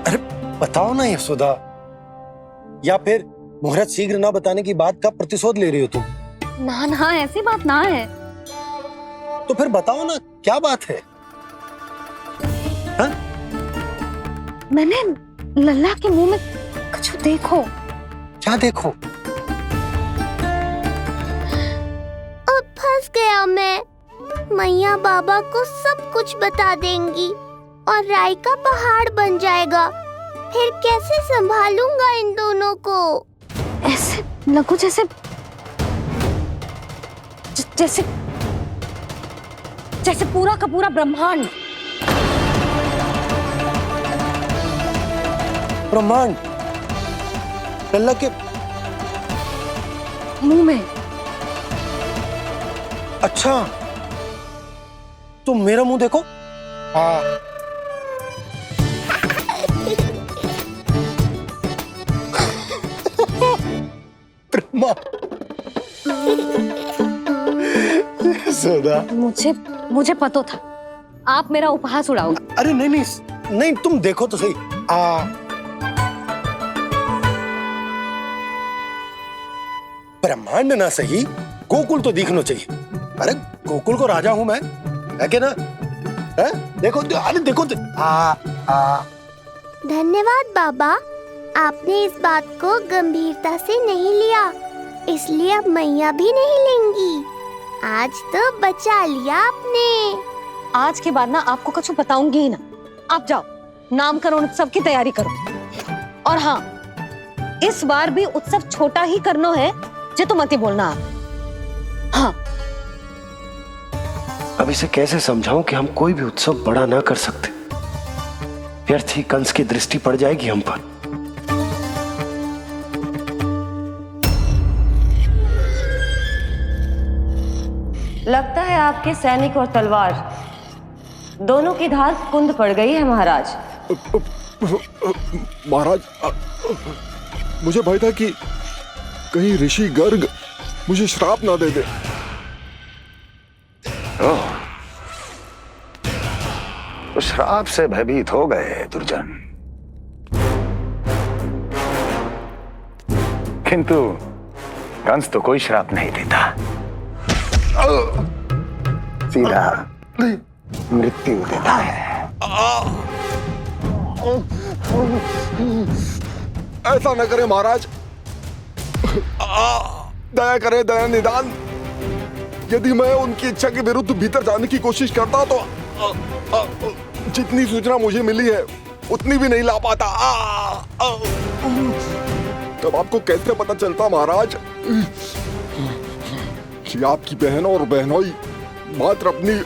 अरे बताओ ना यशोदा, या फिर मुहूर्त शीघ्र ना बताने की बात का प्रतिशोध ले रही हो तुम? ना ना, ऐसी बात ना है। तो फिर बताओ ना, क्या बात है? हा? मैंने लल्ला के मुंह में कुछ देखो। क्या देखो? अब फंस गया मैं। मैया बाबा को सब कुछ बता देंगी और राय का पहाड़ बन जाएगा। फिर कैसे संभालूंगा इन दोनों को? ऐसे लगो जैसे पूरा का पूरा ब्रह्मांड। ब्रह्मांड लल्ला के मुंह में। अच्छा, तुम मेरा मुंह देखो। हाँ। मुझे पता था आप मेरा उपहास उड़ाओगे। अरे नहीं, तुम देखो तो सही। ब्रह्मांड ना सही, गोकुल तो दिखना चाहिए। अरे गोकुल को राजा हूं मैं, है क्या ना? है? देखो, अरे देखो। धन्यवाद बाबा, आपने इस बात को गंभीरता से नहीं लिया, इसलिए अब मैया भी नहीं लेंगी। आज तो बचा लिया आपने। आज के बाद ना आपको कुछ बताऊंगी ही ना। आप जाओ, नामकरण उत्सव की तैयारी करो। और हाँ, इस बार भी उत्सव छोटा ही करना है, ये तो मत ही बोलना आप। हाँ, अब इसे कैसे समझाऊं कि हम कोई भी उत्सव बड़ा ना कर सकते? व्यर्थ ही कंस की दृष्टि पड़ जाएगी हम पर। लगता है आपके सैनिक और तलवार दोनों की धार कुंद पड़ गई है महाराज। महाराज, मुझे भय था कि कहीं ऋषि गर्ग मुझे श्राप ना दे दे। तो श्राप से भयभीत हो गए दुर्जन, किंतु कंस तो कोई श्राप नहीं देता, सीधा मृत्यु देता है। ऐसा न करे महाराज, दया करे, दया निदान। यदि मैं उनकी इच्छा के विरुद्ध भीतर जाने की कोशिश करता तो जितनी सूचना मुझे मिली है उतनी भी नहीं ला पाता। तब आपको कैसे पता चलता महाराज कि आपकी बहन और बहनोई मात्र अपनी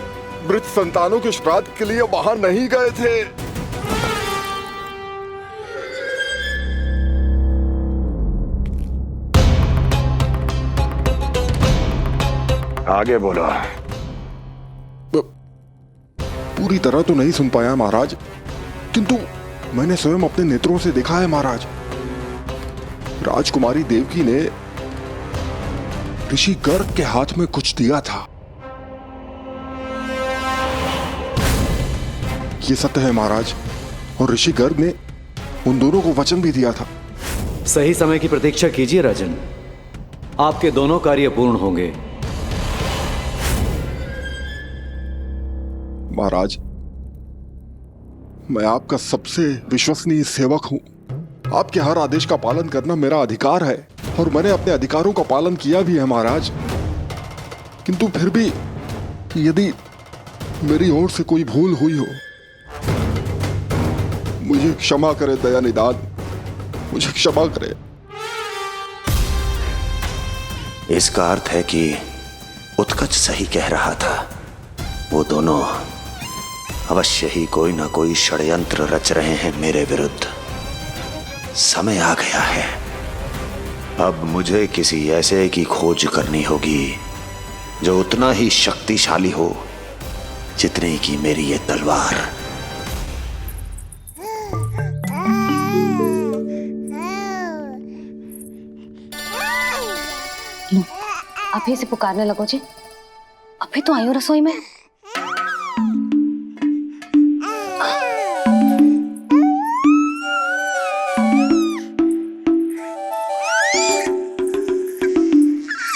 मृत संतानों के श्राद्ध के लिए बाहर नहीं गए थे? आगे बोलो। पूरी तरह तो नहीं सुन पाया महाराज, किंतु मैंने स्वयं अपने नेत्रों से देखा है महाराज। राजकुमारी देवकी ने ऋषि गर्ग के हाथ में कुछ दिया था। ये सत्य है महाराज, और ऋषि गर्ग ने उन दोनों को वचन भी दिया था। सही समय की प्रतीक्षा कीजिए राजन, आपके दोनों कार्य पूर्ण होंगे। महाराज, मैं आपका सबसे विश्वसनीय सेवक हूं। आपके हर आदेश का पालन करना मेरा अधिकार है, और मैंने अपने अधिकारों का पालन किया भी है महाराज। किंतु फिर भी यदि मेरी ओर से कोई भूल हुई हो, मुझे क्षमा करे दया निदान, मुझे क्षमा करे। इसका अर्थ है कि उत्कच सही कह रहा था। वो दोनों अवश्य ही कोई ना कोई षड्यंत्र रच रहे हैं मेरे विरुद्ध। समय आ गया है, अब मुझे किसी ऐसे की खोज करनी होगी जो उतना ही शक्तिशाली हो जितनी की मेरी ये तलवार। आप ही से पुकारने लगो जी, अभी तो आई हूँ रसोई में।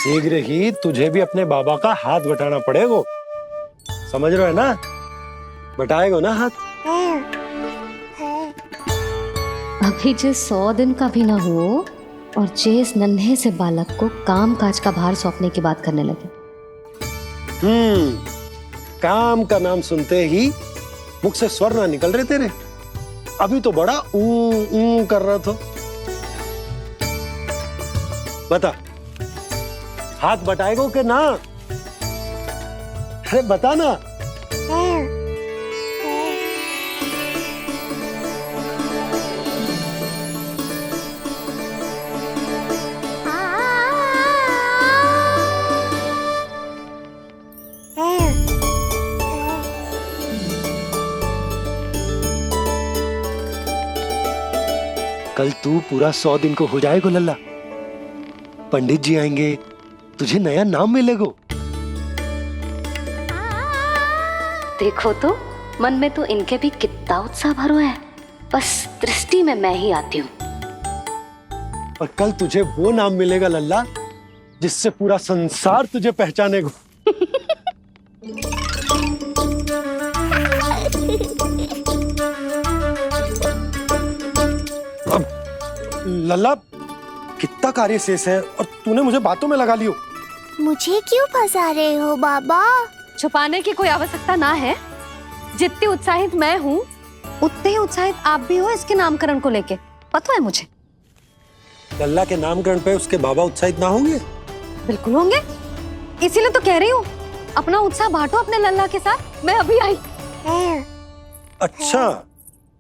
शीघ्र ही तुझे भी अपने बाबा का हाथ बटाना पड़ेगा, समझ रहे हो ना? बटाएगो ना हाथ? अभी जो 100 दिन का भी ना हो और जेस नन्हे से बालक को काम काज का भार सौंपने की बात करने लगे। काम का नाम सुनते ही मुख से स्वर ना निकल रहे तेरे? अभी तो बड़ा ऊ कर रहा था। बता, हाथ बटाएगो के ना? अरे बता ना। कल तू पूरा 100 दिन को हो जाएगा लल्ला। पंडित जी आएंगे, तुझे नया नाम मिलेगा। देखो तो मन में तो इनके भी कितना उत्साह भरो है, बस दृष्टि में मैं ही आती हूँ। और कल तुझे वो नाम मिलेगा लल्ला जिससे पूरा संसार तुझे पहचानेगा। अब लल्ला, कितना कार्य शेष है और तूने मुझे बातों में लगा लियो। मुझे क्यों फंसा रहे हो बाबा? छुपाने की कोई आवश्यकता ना है। जितनी उत्साहित मैं हूँ उतने ही उत्साहित आप भी हो इसके नामकरण को लेके, पता है मुझे। लल्ला के नामकरण पे उसके बाबा उत्साहित ना होंगे? बिल्कुल होंगे, इसीलिए तो कह रही हूँ अपना उत्साह बांटो अपने लल्ला के साथ। मैं अभी आई। अच्छा,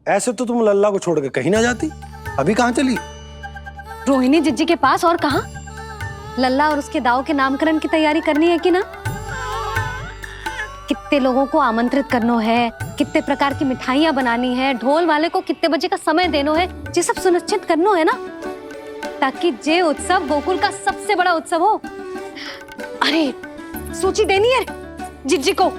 ऐसे तो तुम लल्ला को छोड़ के कहीं ना जाती, अभी कहाँ चली? रोहिणी जिज्जी के पास, और कहाँ। लल्ला और उसके दाव के नामकरण की तैयारी करनी है कि ना। कितने लोगों को आमंत्रित करना है, कितने प्रकार की मिठाइयां बनानी है, ढोल वाले को कितने बजे का समय देना है, ये सब सुनिश्चित करना है ना, ताकि ये उत्सव गोकुल का सबसे बड़ा उत्सव हो। अरे सूची देनी है जिज्जी को।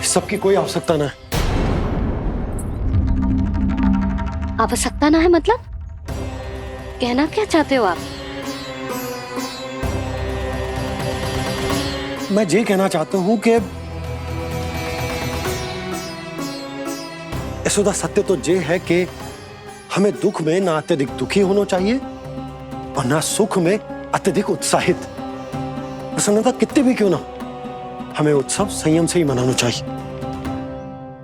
सबकी कोई आवश्यकता ना है। आवश्यकता ना है मतलब? कहना क्या चाहते हो आप? मैं ये कहना चाहता हूं कि यशोदा, सत्य तो ये है कि हमें दुख में ना अत्यधिक दुखी होना चाहिए और ना सुख में अत्यधिक उत्साहित। प्रसन्नता कितने भी क्यों ना, हमें उत्सव संयम से ही मनाना चाहिए।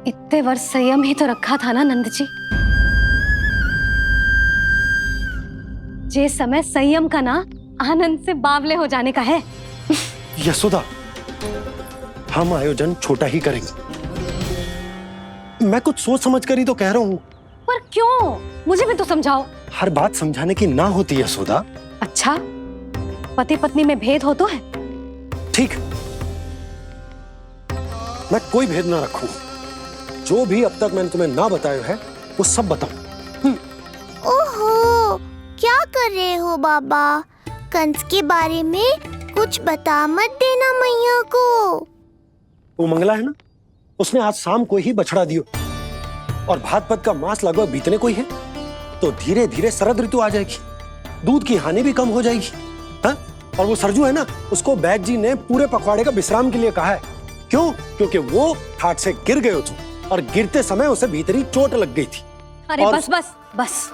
इतने वर्ष संयम ही तो रखा था ना नंद जी। ये समय संयम का ना आनंद से बावले हो जाने का है। यशोदा, हम आयोजन छोटा ही करेंगे। मैं कुछ सोच समझ कर ही तो कह रहा हूं। पर क्यों? मुझे भी तो समझाओ। हर बात समझाने की ना होती है यशोदा। अच्छा, पति पत्नी में भेद हो तो है? ठीक, मैं कोई भेद ना रखूं। जो भी अब तक मैंने तुम्हें ना बताया है वो सब बताऊं। ओहो, क्या कर रहे हो बाबा? कंस के बारे में कुछ बता मत देना मैया को। वो मंगला है ना, उसने आज शाम को ही बछड़ा दियो और भाद्रपद का मास लगभग बीतने को ही है, तो धीरे धीरे शरद ऋतु आ जाएगी, दूध की हानि भी कम हो जाएगी। हाँ? और वो सरजू है ना, उसको बैद जी ने पूरे पखवाड़े का विश्राम के लिए कहा है। क्यों? क्योंकि वो ठाट से गिर गए थे और गिरते समय उसे भीतरी चोट लग गई थी। अरे बस बस बस,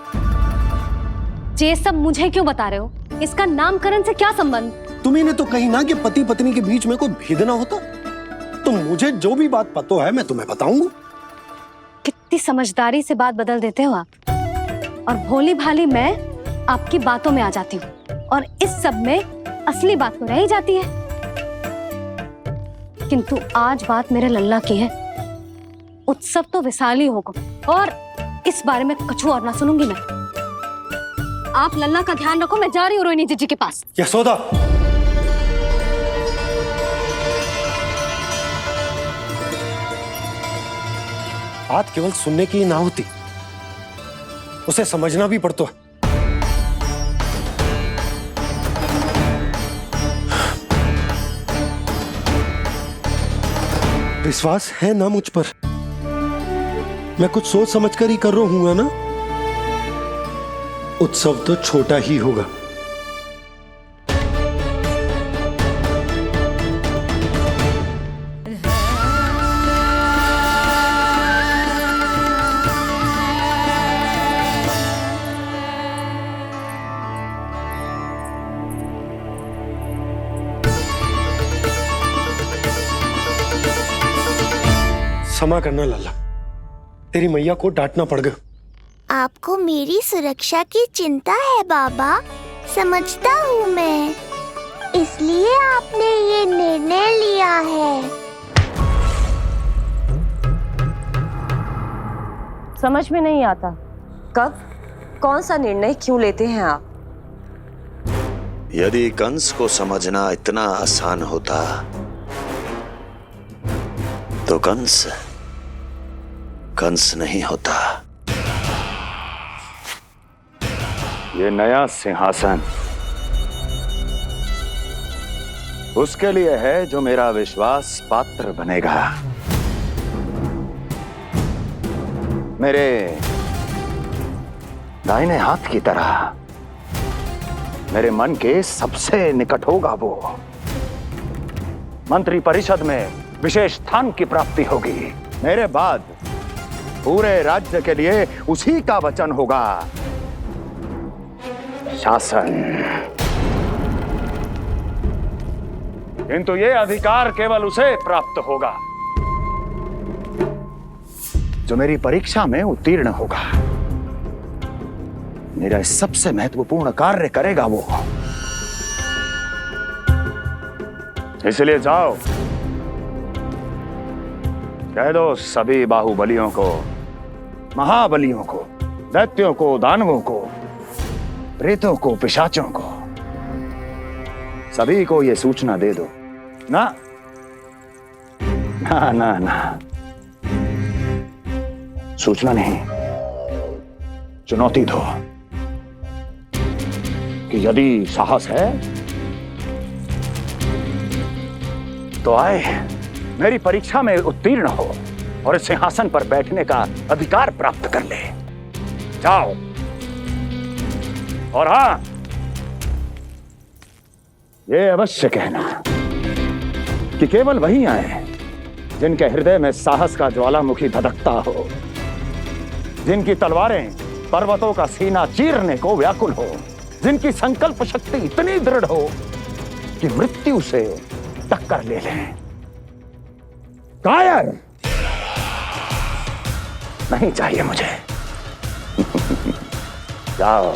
ये सब मुझे क्यों बता रहे हो? इसका नामकरण से क्या संबंध? तुम्ही ने तो कही ना कि पति पत्नी के बीच में कोई भेद ना होता, तो मुझे जो भी बात पता है मैं तुम्हें बताऊंगा। कितनी समझदारी से बात बदल देते हो आप, और भोली भाली मैं आपकी बातों में आ जाती हूँ और इस सब में असली बात तो रह ही जाती है। किंतु आज बात मेरे लल्ला की है। उत्सव तो विशाल ही होगा और इस बारे में कछु और ना सुनूंगी मैं। आप लल्ला का ध्यान रखो, मैं जा रही हूँ रोहिणी जीजी के पास। यशोदा, बात केवल सुनने की ना होती, उसे समझना भी पड़ता है। विश्वास है ना मुझ पर? मैं कुछ सोच समझ कर ही कर रहा हूँ ना। उत्सव तो छोटा ही होगा। क्षमा करना लल्ला, तेरी मैया को डांटना पड़ गया। आपको मेरी सुरक्षा की चिंता है बाबा, समझता हूँ मैं, इसलिए आपने ये निर्णय लिया है। समझ में नहीं आता, कब कौन सा निर्णय क्यों लेते हैं आप? यदि कंस को समझना इतना आसान होता तो कंस नहीं होता। ये नया सिंहासन उसके लिए है जो मेरा विश्वास पात्र बनेगा। मेरे दाहिने हाथ की तरह मेरे मन के सबसे निकट होगा वो। मंत्री परिषद में विशेष स्थान की प्राप्ति होगी। मेरे बाद पूरे राज्य के लिए उसी का वचन होगा। शासन किंतु ये अधिकार केवल उसे प्राप्त होगा जो मेरी परीक्षा में उत्तीर्ण होगा। मेरा सबसे महत्वपूर्ण कार्य करेगा वो। इसलिए जाओ, कह दो सभी बाहुबलियों को, महाबलियों को, दैत्यों को, दानवों को, प्रेतों को, पिशाचों को, सभी को ये सूचना दे दो ना ना ना ना, सूचना नहीं, चुनौती दो कि यदि साहस है तो आए, मेरी परीक्षा में उत्तीर्ण हो और इस सिंहासन पर बैठने का अधिकार प्राप्त कर ले। जाओ। और हां, ये अवश्य कहना कि केवल वही आए जिनके हृदय में साहस का ज्वालामुखी धधकता हो, जिनकी तलवारें पर्वतों का सीना चीरने को व्याकुल हो, जिनकी संकल्प शक्ति इतनी दृढ़ हो कि मृत्यु से टक्कर ले लें। कायर नहीं चाहिए मुझे। जाओ।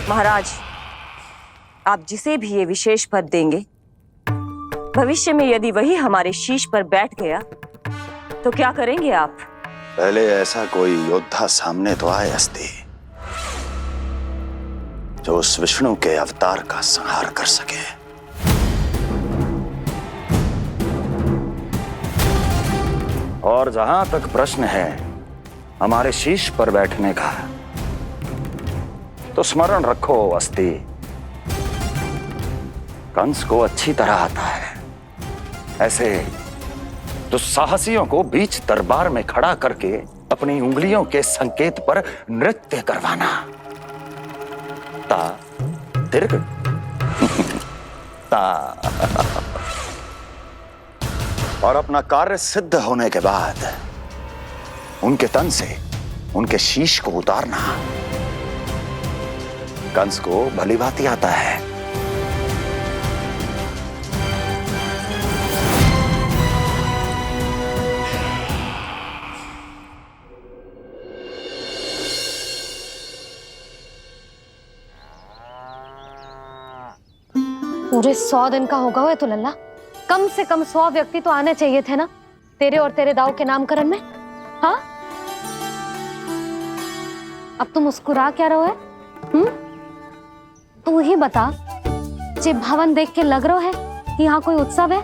महाराज, आप जिसे भी ये विशेष पद देंगे, भविष्य में यदि वही हमारे शीश पर बैठ गया तो क्या करेंगे आप? पहले ऐसा कोई योद्धा सामने तो आए अस्ति, जो उस विष्णु के अवतार का संहार कर सके। और जहां तक प्रश्न है हमारे शीश पर बैठने का, तो स्मरण रखो अस्ति, कंस को अच्छी तरह आता है ऐसे दुस्साहसियों को बीच दरबार में खड़ा करके अपनी उंगलियों के संकेत पर नृत्य करवाना। ता दीर्घ ता। और अपना कार्य सिद्ध होने के बाद उनके तन से उनके शीश को उतारना कंस को भली भांति आता है। पूरे 100 दिन का होगा हुआ तो लल्ला, कम से कम 100 व्यक्ति तो आने चाहिए थे ना तेरे और तेरे दाऊ के नामकरण में। हाँ, अब तुम मुस्कुरा क्या रहो है? तू ही बता, जे भवन देख के लग रहा है कि यहाँ कोई उत्सव है?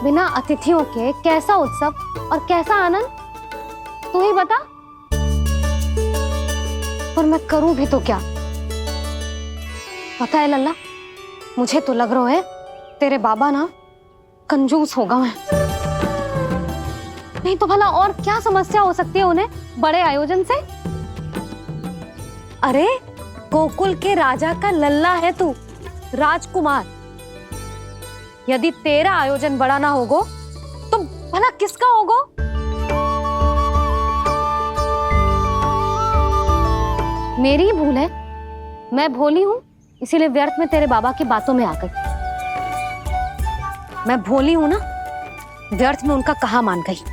बिना अतिथियों के कैसा उत्सव और कैसा आनंद, तू ही बता। पर मैं करूं भी तो क्या? पता है लल्ला, मुझे तो लग रहा है तेरे बाबा ना कंजूस होगा है। नहीं तो भला और क्या समस्या हो सकती है उन्हें बड़े आयोजन से? अरे गोकुल के राजा का लल्ला है तू, राजकुमार। यदि तेरा आयोजन बड़ा ना होगो तो भला किसका होगो? मेरी भूल है, मैं भोली हूं, इसीलिए व्यर्थ में तेरे बाबा की बातों में आ गई। मैं भोली हूं ना, व्यर्थ में उनका कहा मान गई।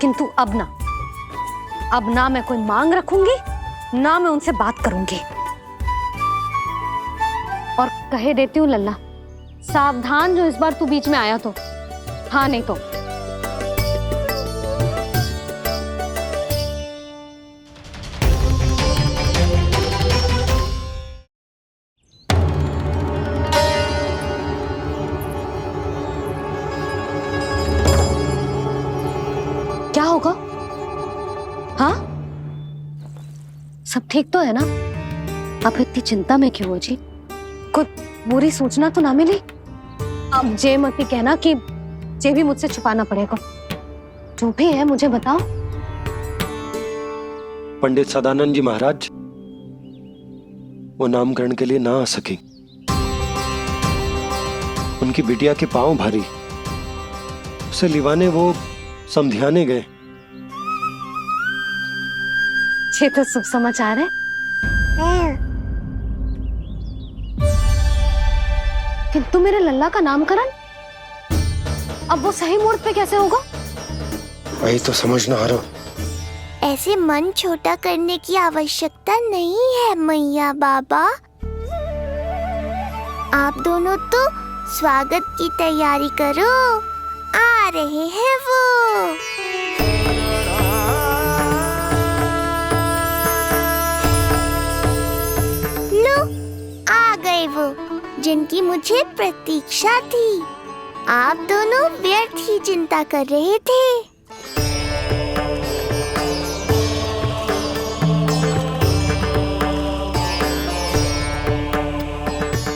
किंतु अब ना मैं कोई मांग रखूंगी, ना मैं उनसे बात करूंगी। और कहे देती हूँ लल्ला, सावधान जो इस बार तू बीच में आया तो। हाँ नहीं तो क्या होगा? हाँ, सब ठीक तो है ना? आप इतनी चिंता में क्यों हो जी? कोई बुरी सूचना तो ना मिली? अब जे मत ही कहना कि जे भी मुझसे छुपाना पड़ेगा। जो भी है मुझे बताओ। पंडित सदानंद जी महाराज वो नामकरण के लिए ना आ सके। उनकी बिटिया के पांव भारी, उसे लिवाने वो समधियाने गए। ये तो शुभ समाचार है। किंतु मेरे लल्ला का नामकरण अब वो सही मुहूर्त पे कैसे होगा? वही तो समझ ना आ रहा। ऐसे मन छोटा करने की आवश्यकता नहीं है मैया बाबा। आप दोनों तो स्वागत की तैयारी करो, आ रहे हैं वो। लो, आ गए वो जिनकी मुझे प्रतीक्षा थी। आप दोनों व्यर्थ ही चिंता कर रहे थे।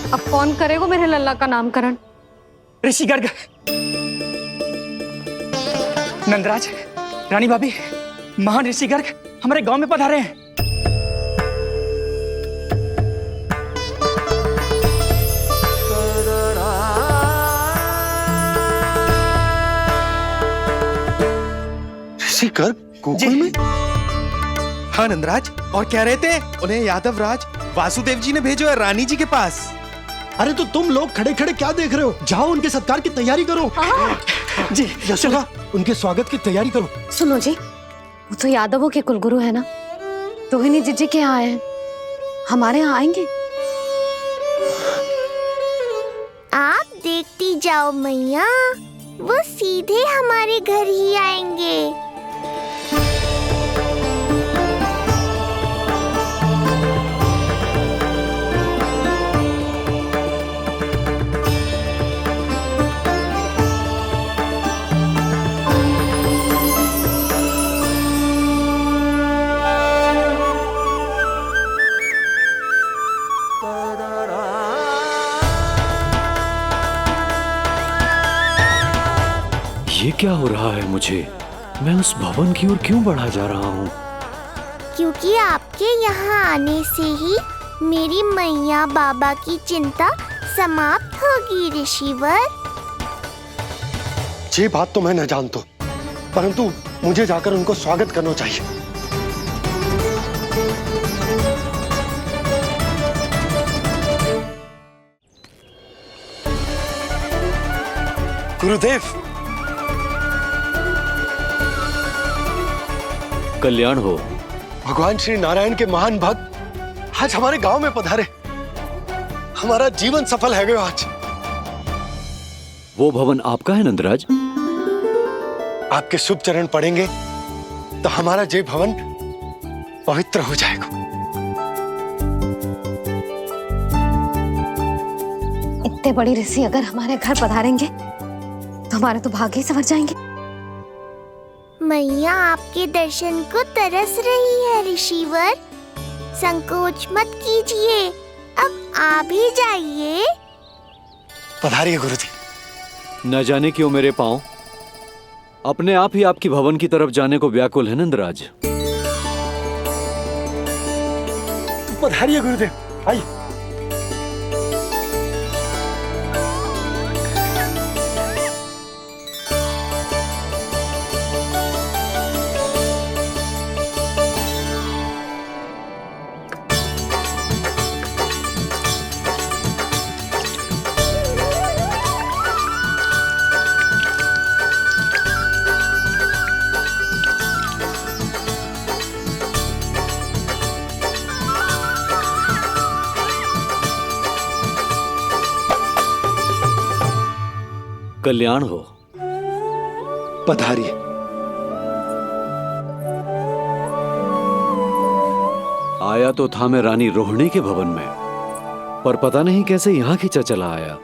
अब कौन करेगा मेरे लल्ला का नामकरण? ऋषि गर्ग, नंदराज, रानी भाभी, महान ऋषि गर्ग हमारे गांव में पधारे हैं। ऋषि गर्ग गोकुल में? हाँ नंदराज, और कह रहे थे उन्हें यादव राज वासुदेव जी ने भेजो है रानी जी के पास। अरे तो तुम लोग खड़े खड़े क्या देख रहे हो? जाओ उनके सत्कार की तैयारी करो। जी यशोदा, उनके स्वागत की तैयारी करो। सुनो जी, वो तो यादवों के कुलगुरु है ना, रोहिणी जीजी के यहाँ हैं, हमारे यहाँ आएंगे। आप देखती जाओ मैया, वो सीधे हमारे घर ही आएंगे। ये क्या हो रहा है मुझे? मैं उस भवन की ओर क्यों बढ़ा जा रहा हूँ? क्योंकि आपके यहाँ आने से ही मेरी मैया बाबा की चिंता समाप्त होगी ऋषिवर। ये बात तो मैं न जानता, परंतु मुझे जाकर उनको स्वागत करना चाहिए। गुरुदेव, कल्याण हो। भगवान श्री नारायण के महान भक्त आज हमारे गांव में पधारे। हमारा जीवन सफल है गयो आज। वो भवन आपका है नंदराज? आपके शुभ चरण पड़ेंगे तो हमारा जय भवन पवित्र हो जाएगा। इतने बड़ी ऋषि अगर हमारे घर पधारेंगे तो हमारे तो भाग्य ही संवर जाएंगे। मैया आपके दर्शन को तरस रही है ऋषिवर, संकोच मत कीजिए, अब आ भी जाइए। पधारिए गुरुजी। न जाने क्यों मेरे पांव अपने आप ही आपकी भवन की तरफ जाने को व्याकुल है नंदराज। पधारिए गुरुदेव, आइए। कल्याण हो। पधारिए। आया तो था मैं रानी रोहिणी के भवन में, पर पता नहीं कैसे यहाँ खींचा चला आया।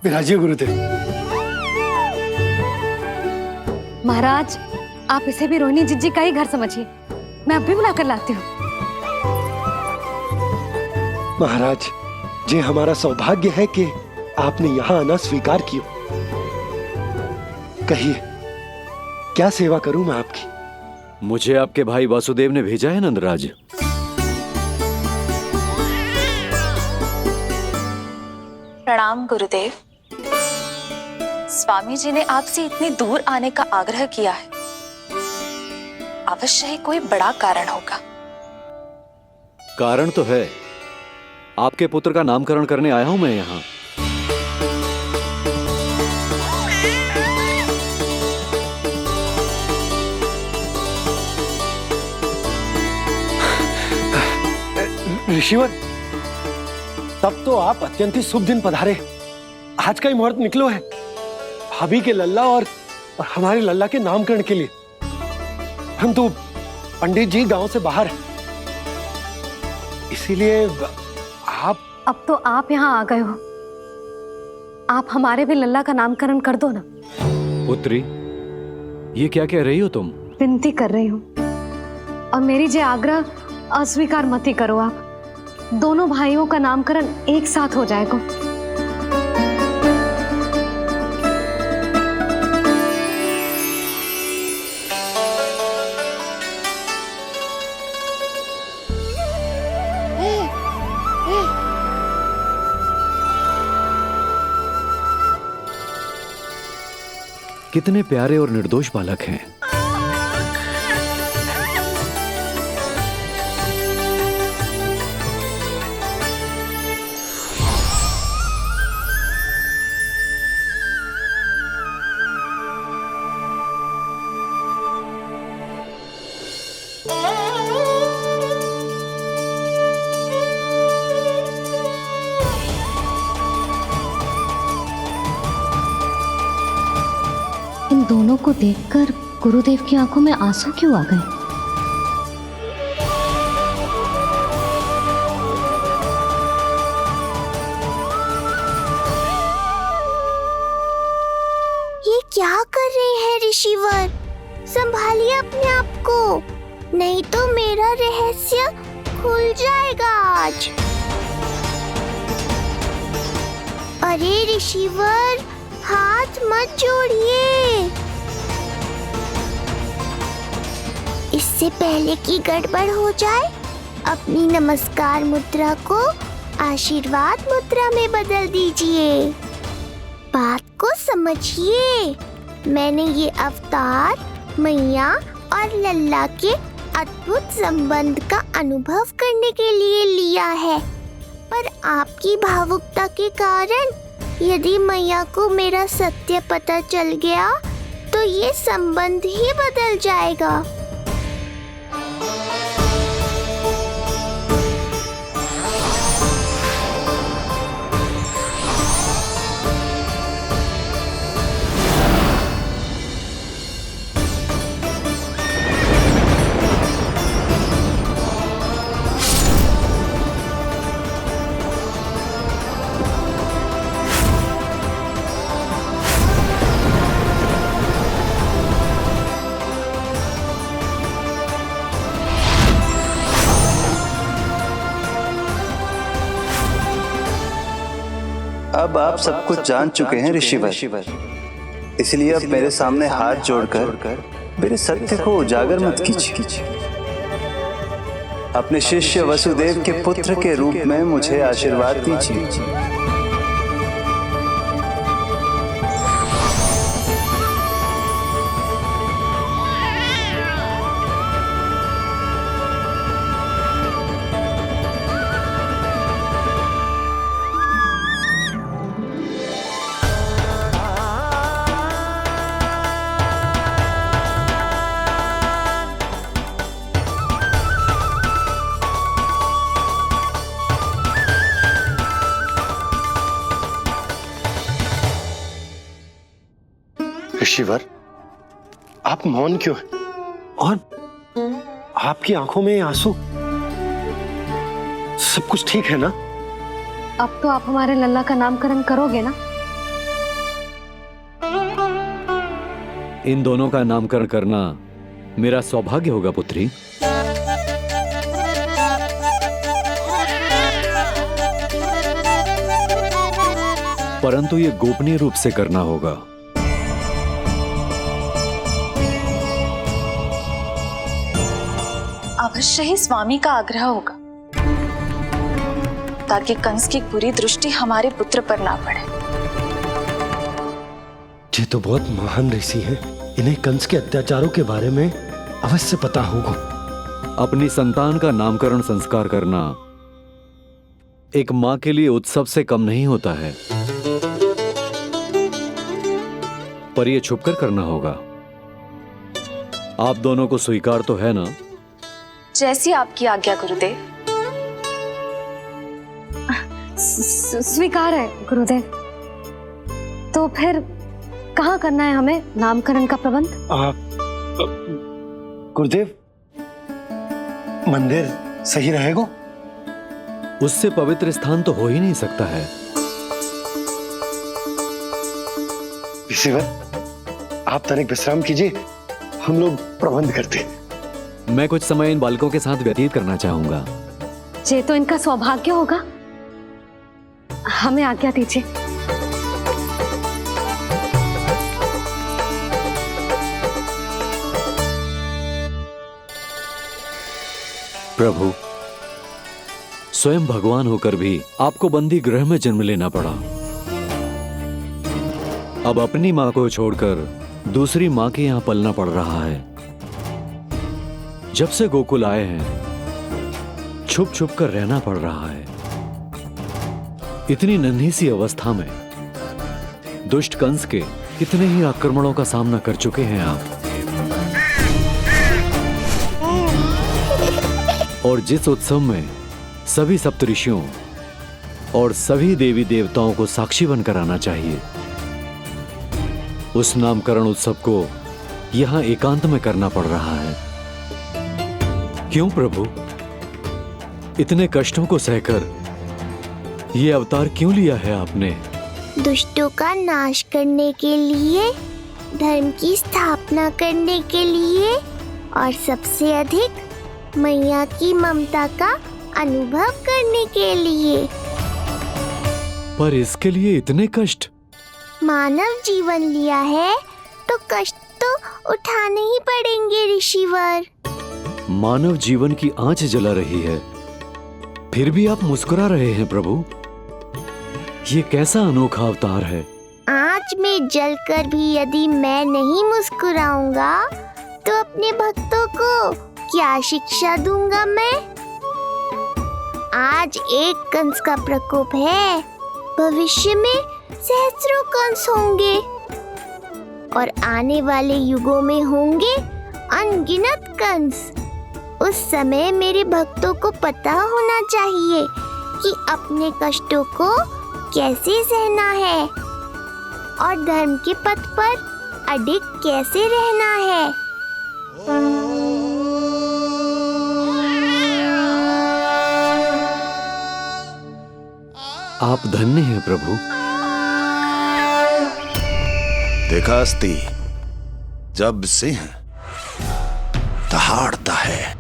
विराजिए गुरुदेव। महाराज, आप इसे भी रोहिणी जीजी का ही घर समझिए, मैं अब भी बुलाकर लाती हूँ। महाराज, ये हमारा सौभाग्य है कि आपने यहाँ आना स्वीकार किया। कहिए, क्या सेवा करूं मैं आपकी? मुझे आपके भाई वासुदेव ने भेजा है नंदराज। प्रणाम गुरुदेव। स्वामी जी ने आपसे इतनी दूर आने का आग्रह किया है, अवश्य ही कोई बड़ा कारण होगा। कारण तो है, आपके पुत्र का नामकरण करने आया हूं मैं यहाँ। ऋषिवर, तब तो आप अत्यंत ही शुभ दिन पधारे। आज का ही मुहूर्त निकलो है भाभी के लल्ला और हमारे लल्ला के नामकरण के लिए। परंतु पंडित जी गांव से बाहर हैं, इसीलिए आप। अब तो आप यहाँ आ गए हो, आप हमारे भी लल्ला का नामकरण कर दो ना। पुत्री, ये क्या कह रही हो तुम? विनती कर रही हूँ, और मेरी जे आग्रह अस्वीकार मत ही करो। आप दोनों भाइयों का नामकरण एक साथ हो जाएगा। कितने प्यारे और निर्दोष बालक हैं। इन दोनों को देखकर गुरुदेव की आंखों में आंसू क्यों आ गए? ये क्या कर रहे हैं ऋषिवर? संभालिए अपने आप को, नहीं तो मेरा रहस्य खुल जाएगा आज। अरे ऋषिवर, हाथ मत जोड़िए। इससे पहले कि गड़बड़ हो जाए, अपनी नमस्कार मुद्रा को आशीर्वाद मुद्रा में बदल दीजिए। बात को समझिए, मैंने ये अवतार मैया और लल्ला के अद्भुत संबंध का अनुभव करने के लिए लिया है, पर आपकी भावुकता के कारण यदि मैया को मेरा सत्य पता चल गया तो ये संबंध ही बदल जाएगा। अब आप सब कुछ जान चुके हैं ऋषिवर, इसलिए अब मेरे सामने हाथ जोड़कर मेरे सत्य को उजागर मत कीजिए। अपने शिष्य वसुदेव के पुत्र के रूप में मुझे आशीर्वाद दीजिए। ऋषिवर, आप मौन क्यों हैं? और आपकी आंखों में आंसू? सब कुछ ठीक है ना? अब तो आप हमारे लल्ला का नामकरण करोगे ना? इन दोनों का नामकरण करना मेरा सौभाग्य होगा पुत्री। परंतु ये गोपनीय रूप से करना होगा। अवश्य ही स्वामी का आग्रह होगा, ताकि कंस की बुरी दृष्टि हमारे पुत्र पर ना पड़े। ये तो बहुत महान ऋषि हैं, इन्हें कंस के अत्याचारों के बारे में अवश्य पता होगा। अपनी संतान का नामकरण संस्कार करना एक मां के लिए उत्सव से कम नहीं होता है, पर यह छुपकर करना होगा। आप दोनों को स्वीकार तो है ना? जैसी आपकी आज्ञा गुरुदेव। स्वीकार है गुरुदेव। तो फिर कहाँ करना है हमें नामकरण का प्रबंध? गुरुदेव, मंदिर सही रहेगा? उससे पवित्र स्थान तो हो ही नहीं सकता है। ऋषिवर, आप तनिक विश्राम कीजिए, हम लोग प्रबंध करते हैं। मैं कुछ समय इन बालकों के साथ व्यतीत करना चाहूंगा। ये तो इनका सौभाग्य होगा। हमें आज्ञा दीजिए। प्रभु, स्वयं भगवान होकर भी आपको बंदी गृह में जन्म लेना पड़ा। अब अपनी मां को छोड़कर दूसरी मां के यहां पलना पड़ रहा है। जब से गोकुल आए हैं छुप छुप कर रहना पड़ रहा है। इतनी नन्ही सी अवस्था में दुष्ट कंस के कितने ही आक्रमणों का सामना कर चुके हैं आप। और जिस उत्सव में सभी सप्तऋषियों और सभी देवी देवताओं को साक्षी बनकर आना चाहिए, उस नामकरण उत्सव को यहां एकांत में करना पड़ रहा है। क्यों प्रभु, इतने कष्टों को सहकर ये अवतार क्यों लिया है आपने? दुष्टों का नाश करने के लिए, धर्म की स्थापना करने के लिए और सबसे अधिक मैया की ममता का अनुभव करने के लिए। पर इसके लिए इतने कष्ट? मानव जीवन लिया है तो कष्ट तो उठाने ही पड़ेंगे ऋषिवर। मानव जीवन की आंच जला रही है, फिर भी आप मुस्कुरा रहे हैं प्रभु। ये कैसा अनोखा अवतार है? आंच में जलकर भी यदि मैं नहीं मुस्कुराऊंगा तो अपने भक्तों को क्या शिक्षा दूंगा मैं? आज एक कंस का प्रकोप है, भविष्य में सहस्रों कंस होंगे और आने वाले युगों में होंगे अनगिनत कंस। उस समय मेरे भक्तों को पता होना चाहिए कि अपने कष्टों को कैसे सहना है और धर्म के पथ पर अडिग कैसे रहना है। आप धन्य हैं प्रभु। देखा अस्ति, जब सिंह दहाड़ता है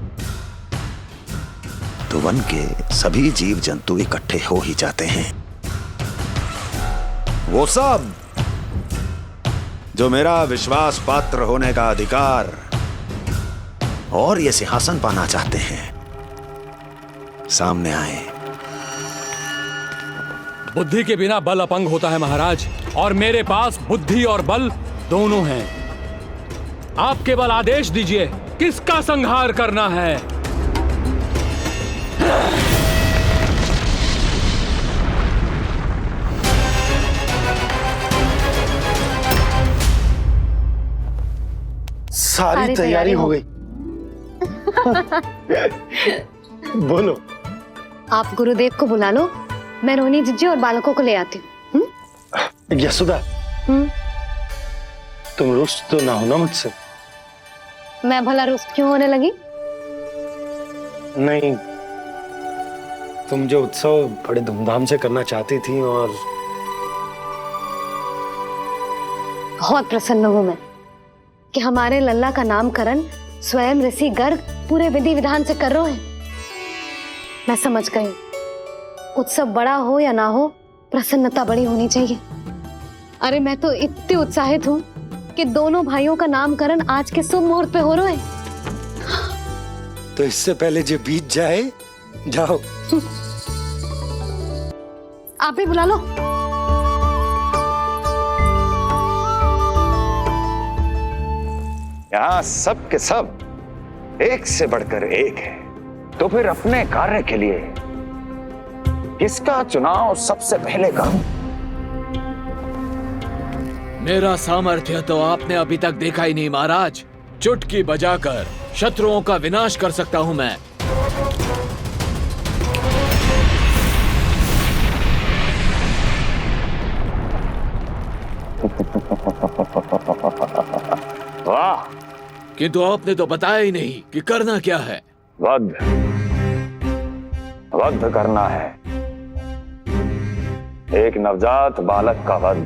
तो वन के सभी जीव जंतु इकट्ठे हो ही जाते हैं। वो सब जो मेरा विश्वास पात्र होने का अधिकार और ये सिंहासन पाना चाहते हैं, सामने आए। बुद्धि के बिना बल अपंग होता है महाराज, और मेरे पास बुद्धि और बल दोनों हैं। आप केवल आदेश दीजिए किसका संहार करना है। सारी तैयारी हो गई। बोलो। आप गुरुदेव को बुला लो, मैं रोहिणी जीजी और बालकों को ले आती हूँ। यशोदा, तुम रुष्ट तो ना हो ना मुझसे? मैं भला रुष्ट क्यों होने लगी? नहीं, तुम जो उत्सव बड़े धूमधाम से करना चाहती थी और बहुत प्रसन्न हूँ मैं कि हमारे लल्ला का नामकरण स्वयं ऋषि गर्ग पूरे विधि विधान से कर रहे हैं। मैं समझ गई, उत्सव बड़ा हो या ना हो, प्रसन्नता बड़ी होनी चाहिए। अरे मैं तो इतनी उत्साहित हूँ कि दोनों भाइयों का नामकरण आज के शुभ मुहूर्त पे हो रहे हैं। तो इससे पहले जो बीत जाए, जाओ। आप ही बुला लो। यहाँ सब के सब एक से बढ़कर एक है, तो फिर अपने कार्य के लिए किसका चुनाव सबसे पहले करूं? मेरा सामर्थ्य तो आपने अभी तक देखा ही नहीं महाराज। चुटकी बजाकर शत्रुओं का विनाश कर सकता हूं मैं। किंतु आपने तो बताया ही नहीं कि करना क्या है। वध करना है, एक नवजात बालक का वध।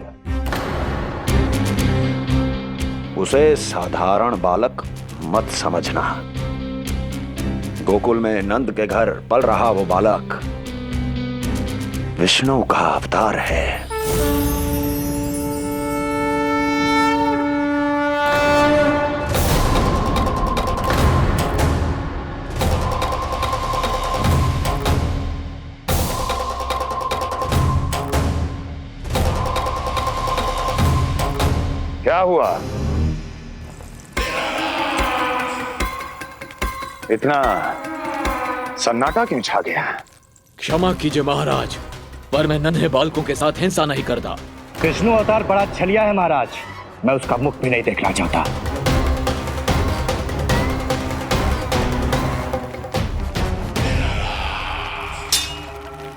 उसे साधारण बालक मत समझना। गोकुल में नंद के घर पल रहा वो बालक विष्णु का अवतार है। क्या हुआ? इतना सन्नाटा क्यों छा गया? क्षमा कीजिए महाराज, पर मैं नन्हे बालकों के साथ हिंसा नहीं करता। विष्णु अवतार बड़ा छलिया है महाराज, मैं उसका मुख भी नहीं देखना चाहता।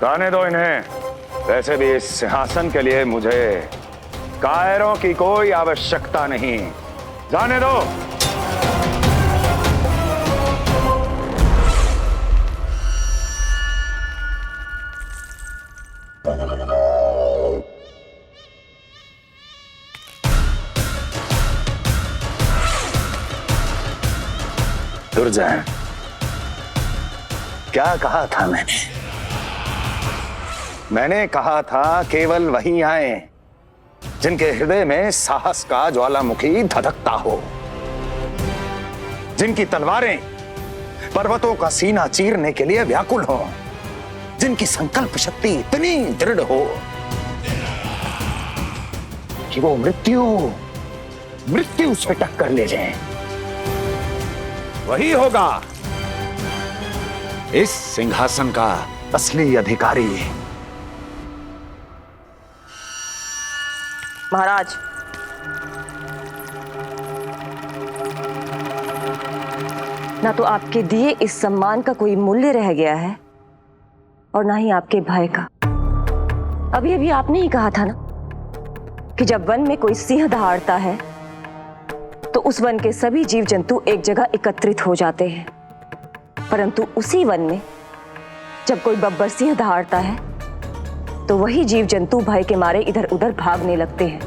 गाने दो इन्हें। वैसे भी इस सिंहासन के लिए मुझे कायरों की कोई आवश्यकता नहीं। जाने दो। दुर्जन, क्या कहा था मैंने कहा था केवल वही आए जिनके हृदय में साहस का ज्वालामुखी धधकता हो, जिनकी तलवारें पर्वतों का सीना चीरने के लिए व्याकुल हो, जिनकी संकल्प शक्ति इतनी दृढ़ हो कि वो मृत्यु से टक्कर ले जाएं। वही होगा इस सिंहासन का असली अधिकारी। महाराज, ना तो आपके दिए इस सम्मान का कोई मूल्य रह गया है और ना ही आपके भय का। अभी अभी आपने ही कहा था ना कि जब वन में कोई सिंह दहाड़ता है तो उस वन के सभी जीव जंतु एक जगह एकत्रित हो जाते हैं, परंतु उसी वन में जब कोई बब्बर सिंह दहाड़ता है तो वही जीव जंतु भय के मारे इधर उधर भागने लगते हैं।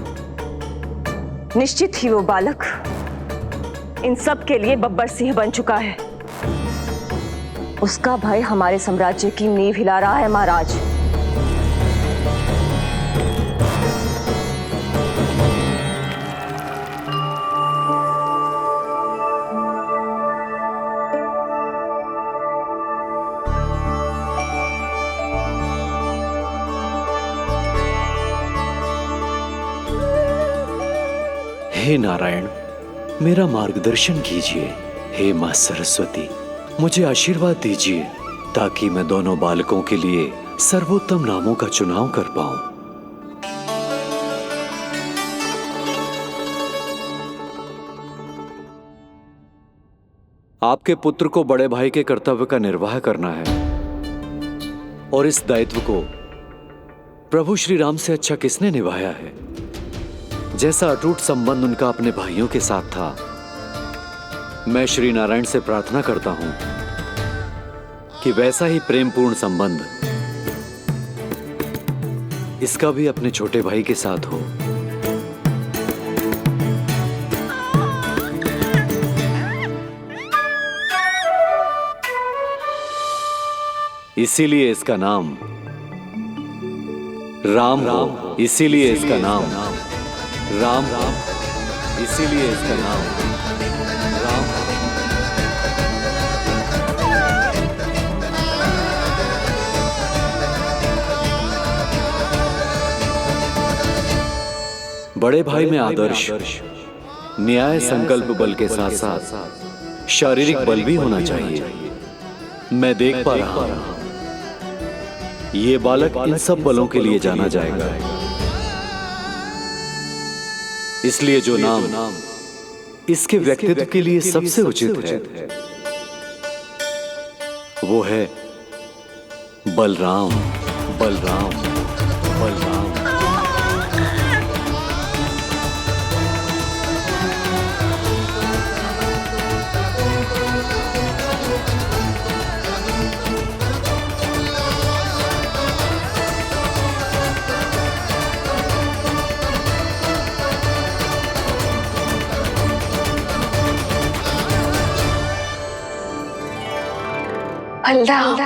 निश्चित ही वो बालक इन सब के लिए बब्बर सिंह बन चुका है। उसका भय हमारे साम्राज्य की नींव हिला रहा है महाराज। हे नारायण, मेरा मार्गदर्शन कीजिए। हे मां सरस्वती, मुझे आशीर्वाद दीजिए ताकि मैं दोनों बालकों के लिए सर्वोत्तम नामों का चुनाव कर पाऊं। आपके पुत्र को बड़े भाई के कर्तव्य का निर्वाह करना है और इस दायित्व को प्रभु श्री राम से अच्छा किसने निभाया है? जैसा अटूट संबंध उनका अपने भाइयों के साथ था, मैं श्री नारायण से प्रार्थना करता हूं कि वैसा ही प्रेमपूर्ण संबंध इसका भी अपने छोटे भाई के साथ हो। इसीलिए इसका नाम राम हो। इसीलिए इसका नाम राम, इसीलिए इसका नाम राम। बड़े भाई में आदर्श, न्याय, संकल्प बल के साथ साथ शारीरिक बल भी होना चाहिए। मैं देख पा रहा हूं ये बालक इन सब बलों के लिए जाना जाएगा। इसलिए जो नाम इसके व्यक्तित्व के लिए सबसे उचित है वो है बलराम। बलराम, बलराम। बलराम।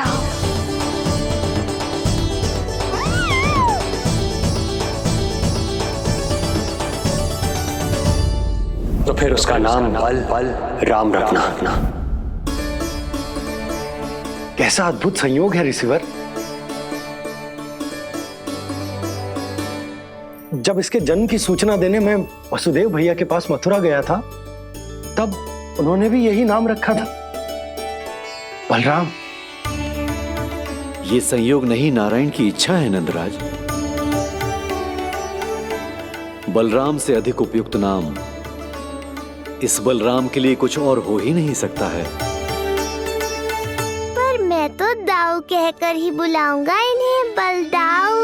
तो फिर उसका नाम बल राम रखना। कैसा अद्भुत संयोग है रिसीवर। जब इसके जन्म की सूचना देने मैं वसुदेव भैया के पास मथुरा गया था, तब उन्होंने भी यही नाम रखा था, बलराम। ये संयोग नहीं, नारायण की इच्छा है नंदराज। बलराम से अधिक उपयुक्त नाम इस बलराम के लिए कुछ और हो ही नहीं सकता है। पर मैं तो दाऊ कहकर ही बुलाऊंगा इन्हें, बलदाऊ।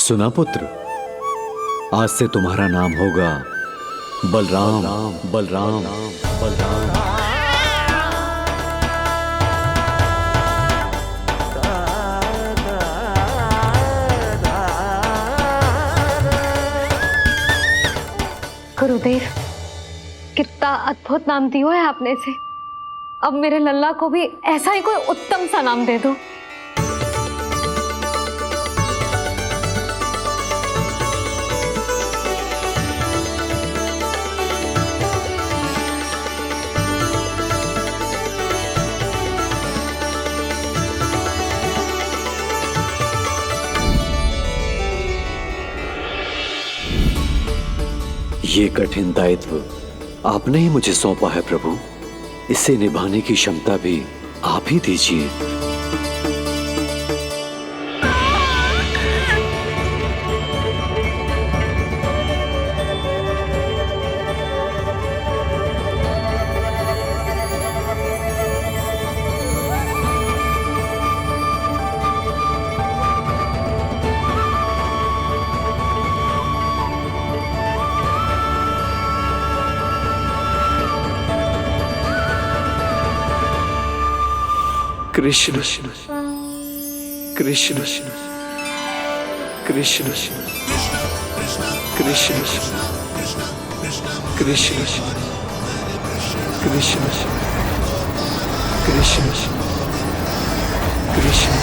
सुना पुत्र, आज से तुम्हारा नाम होगा बलराम। बलराम बलराम। गुरुदेव, कितना अद्भुत नाम दिया है आपने इसे। अब मेरे लल्ला को भी ऐसा ही कोई उत्तम सा नाम दे दो। ये कठिन दायित्व आपने ही मुझे सौंपा है प्रभु। इसे निभाने की क्षमता भी आप ही दीजिए। कृष्ण कृष्ण कृष्ण कृष्ण कृष्ण कृष्ण कृष्ण कृष्ण।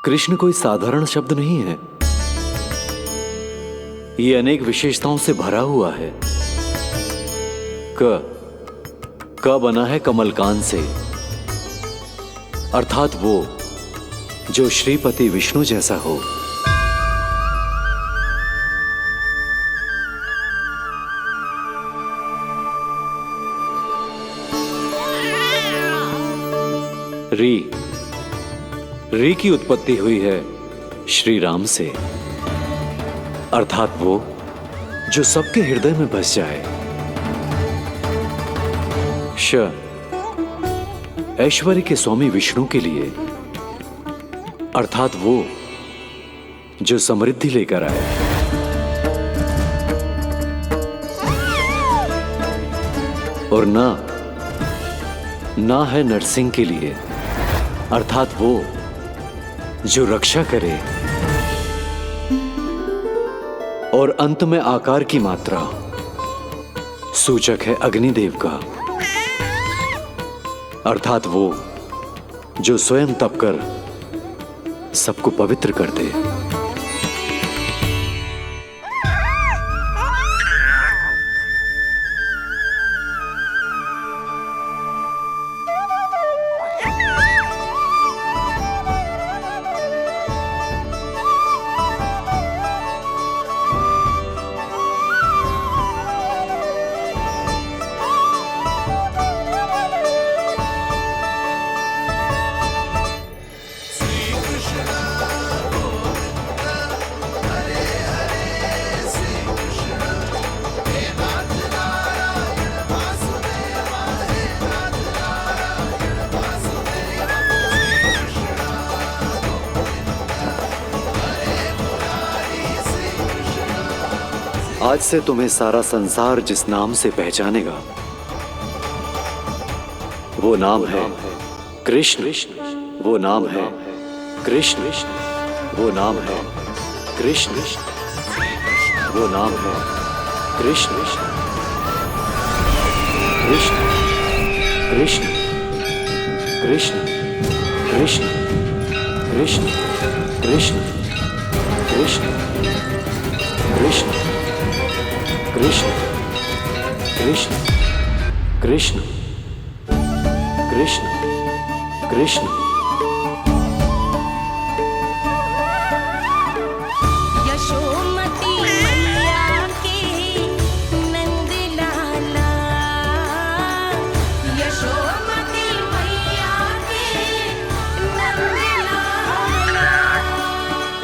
कृष्ण कोई साधारण शब्द नहीं है। ये अनेक विशेषताओं से भरा हुआ है। क बना है कमलकांत से, अर्थात वो जो श्रीपति विष्णु जैसा हो। री की उत्पत्ति हुई है श्री राम से, अर्थात वो जो सबके हृदय में बस जाए। श ऐश्वर्य के स्वामी विष्णु के लिए, अर्थात वो जो समृद्धि लेकर आए। और ना है नरसिंह के लिए, अर्थात वो जो रक्षा करे। और अंत में आकार की मात्रा सूचक है अग्निदेव का, अर्थात वो जो स्वयं तप कर सबको पवित्र कर दे। आज से तुम्हें सारा संसार जिस नाम से पहचानेगा वो नाम है कृष्ण। वो नाम है कृष्ण। वो नाम है कृष्ण। वो नाम है कृष्ण। कृष्ण कृष्ण कृष्ण कृष्ण कृष्ण कृष्ण कृष्ण कृष्ण कृष्ण कृष्ण कृष्ण कृष्ण कृष्ण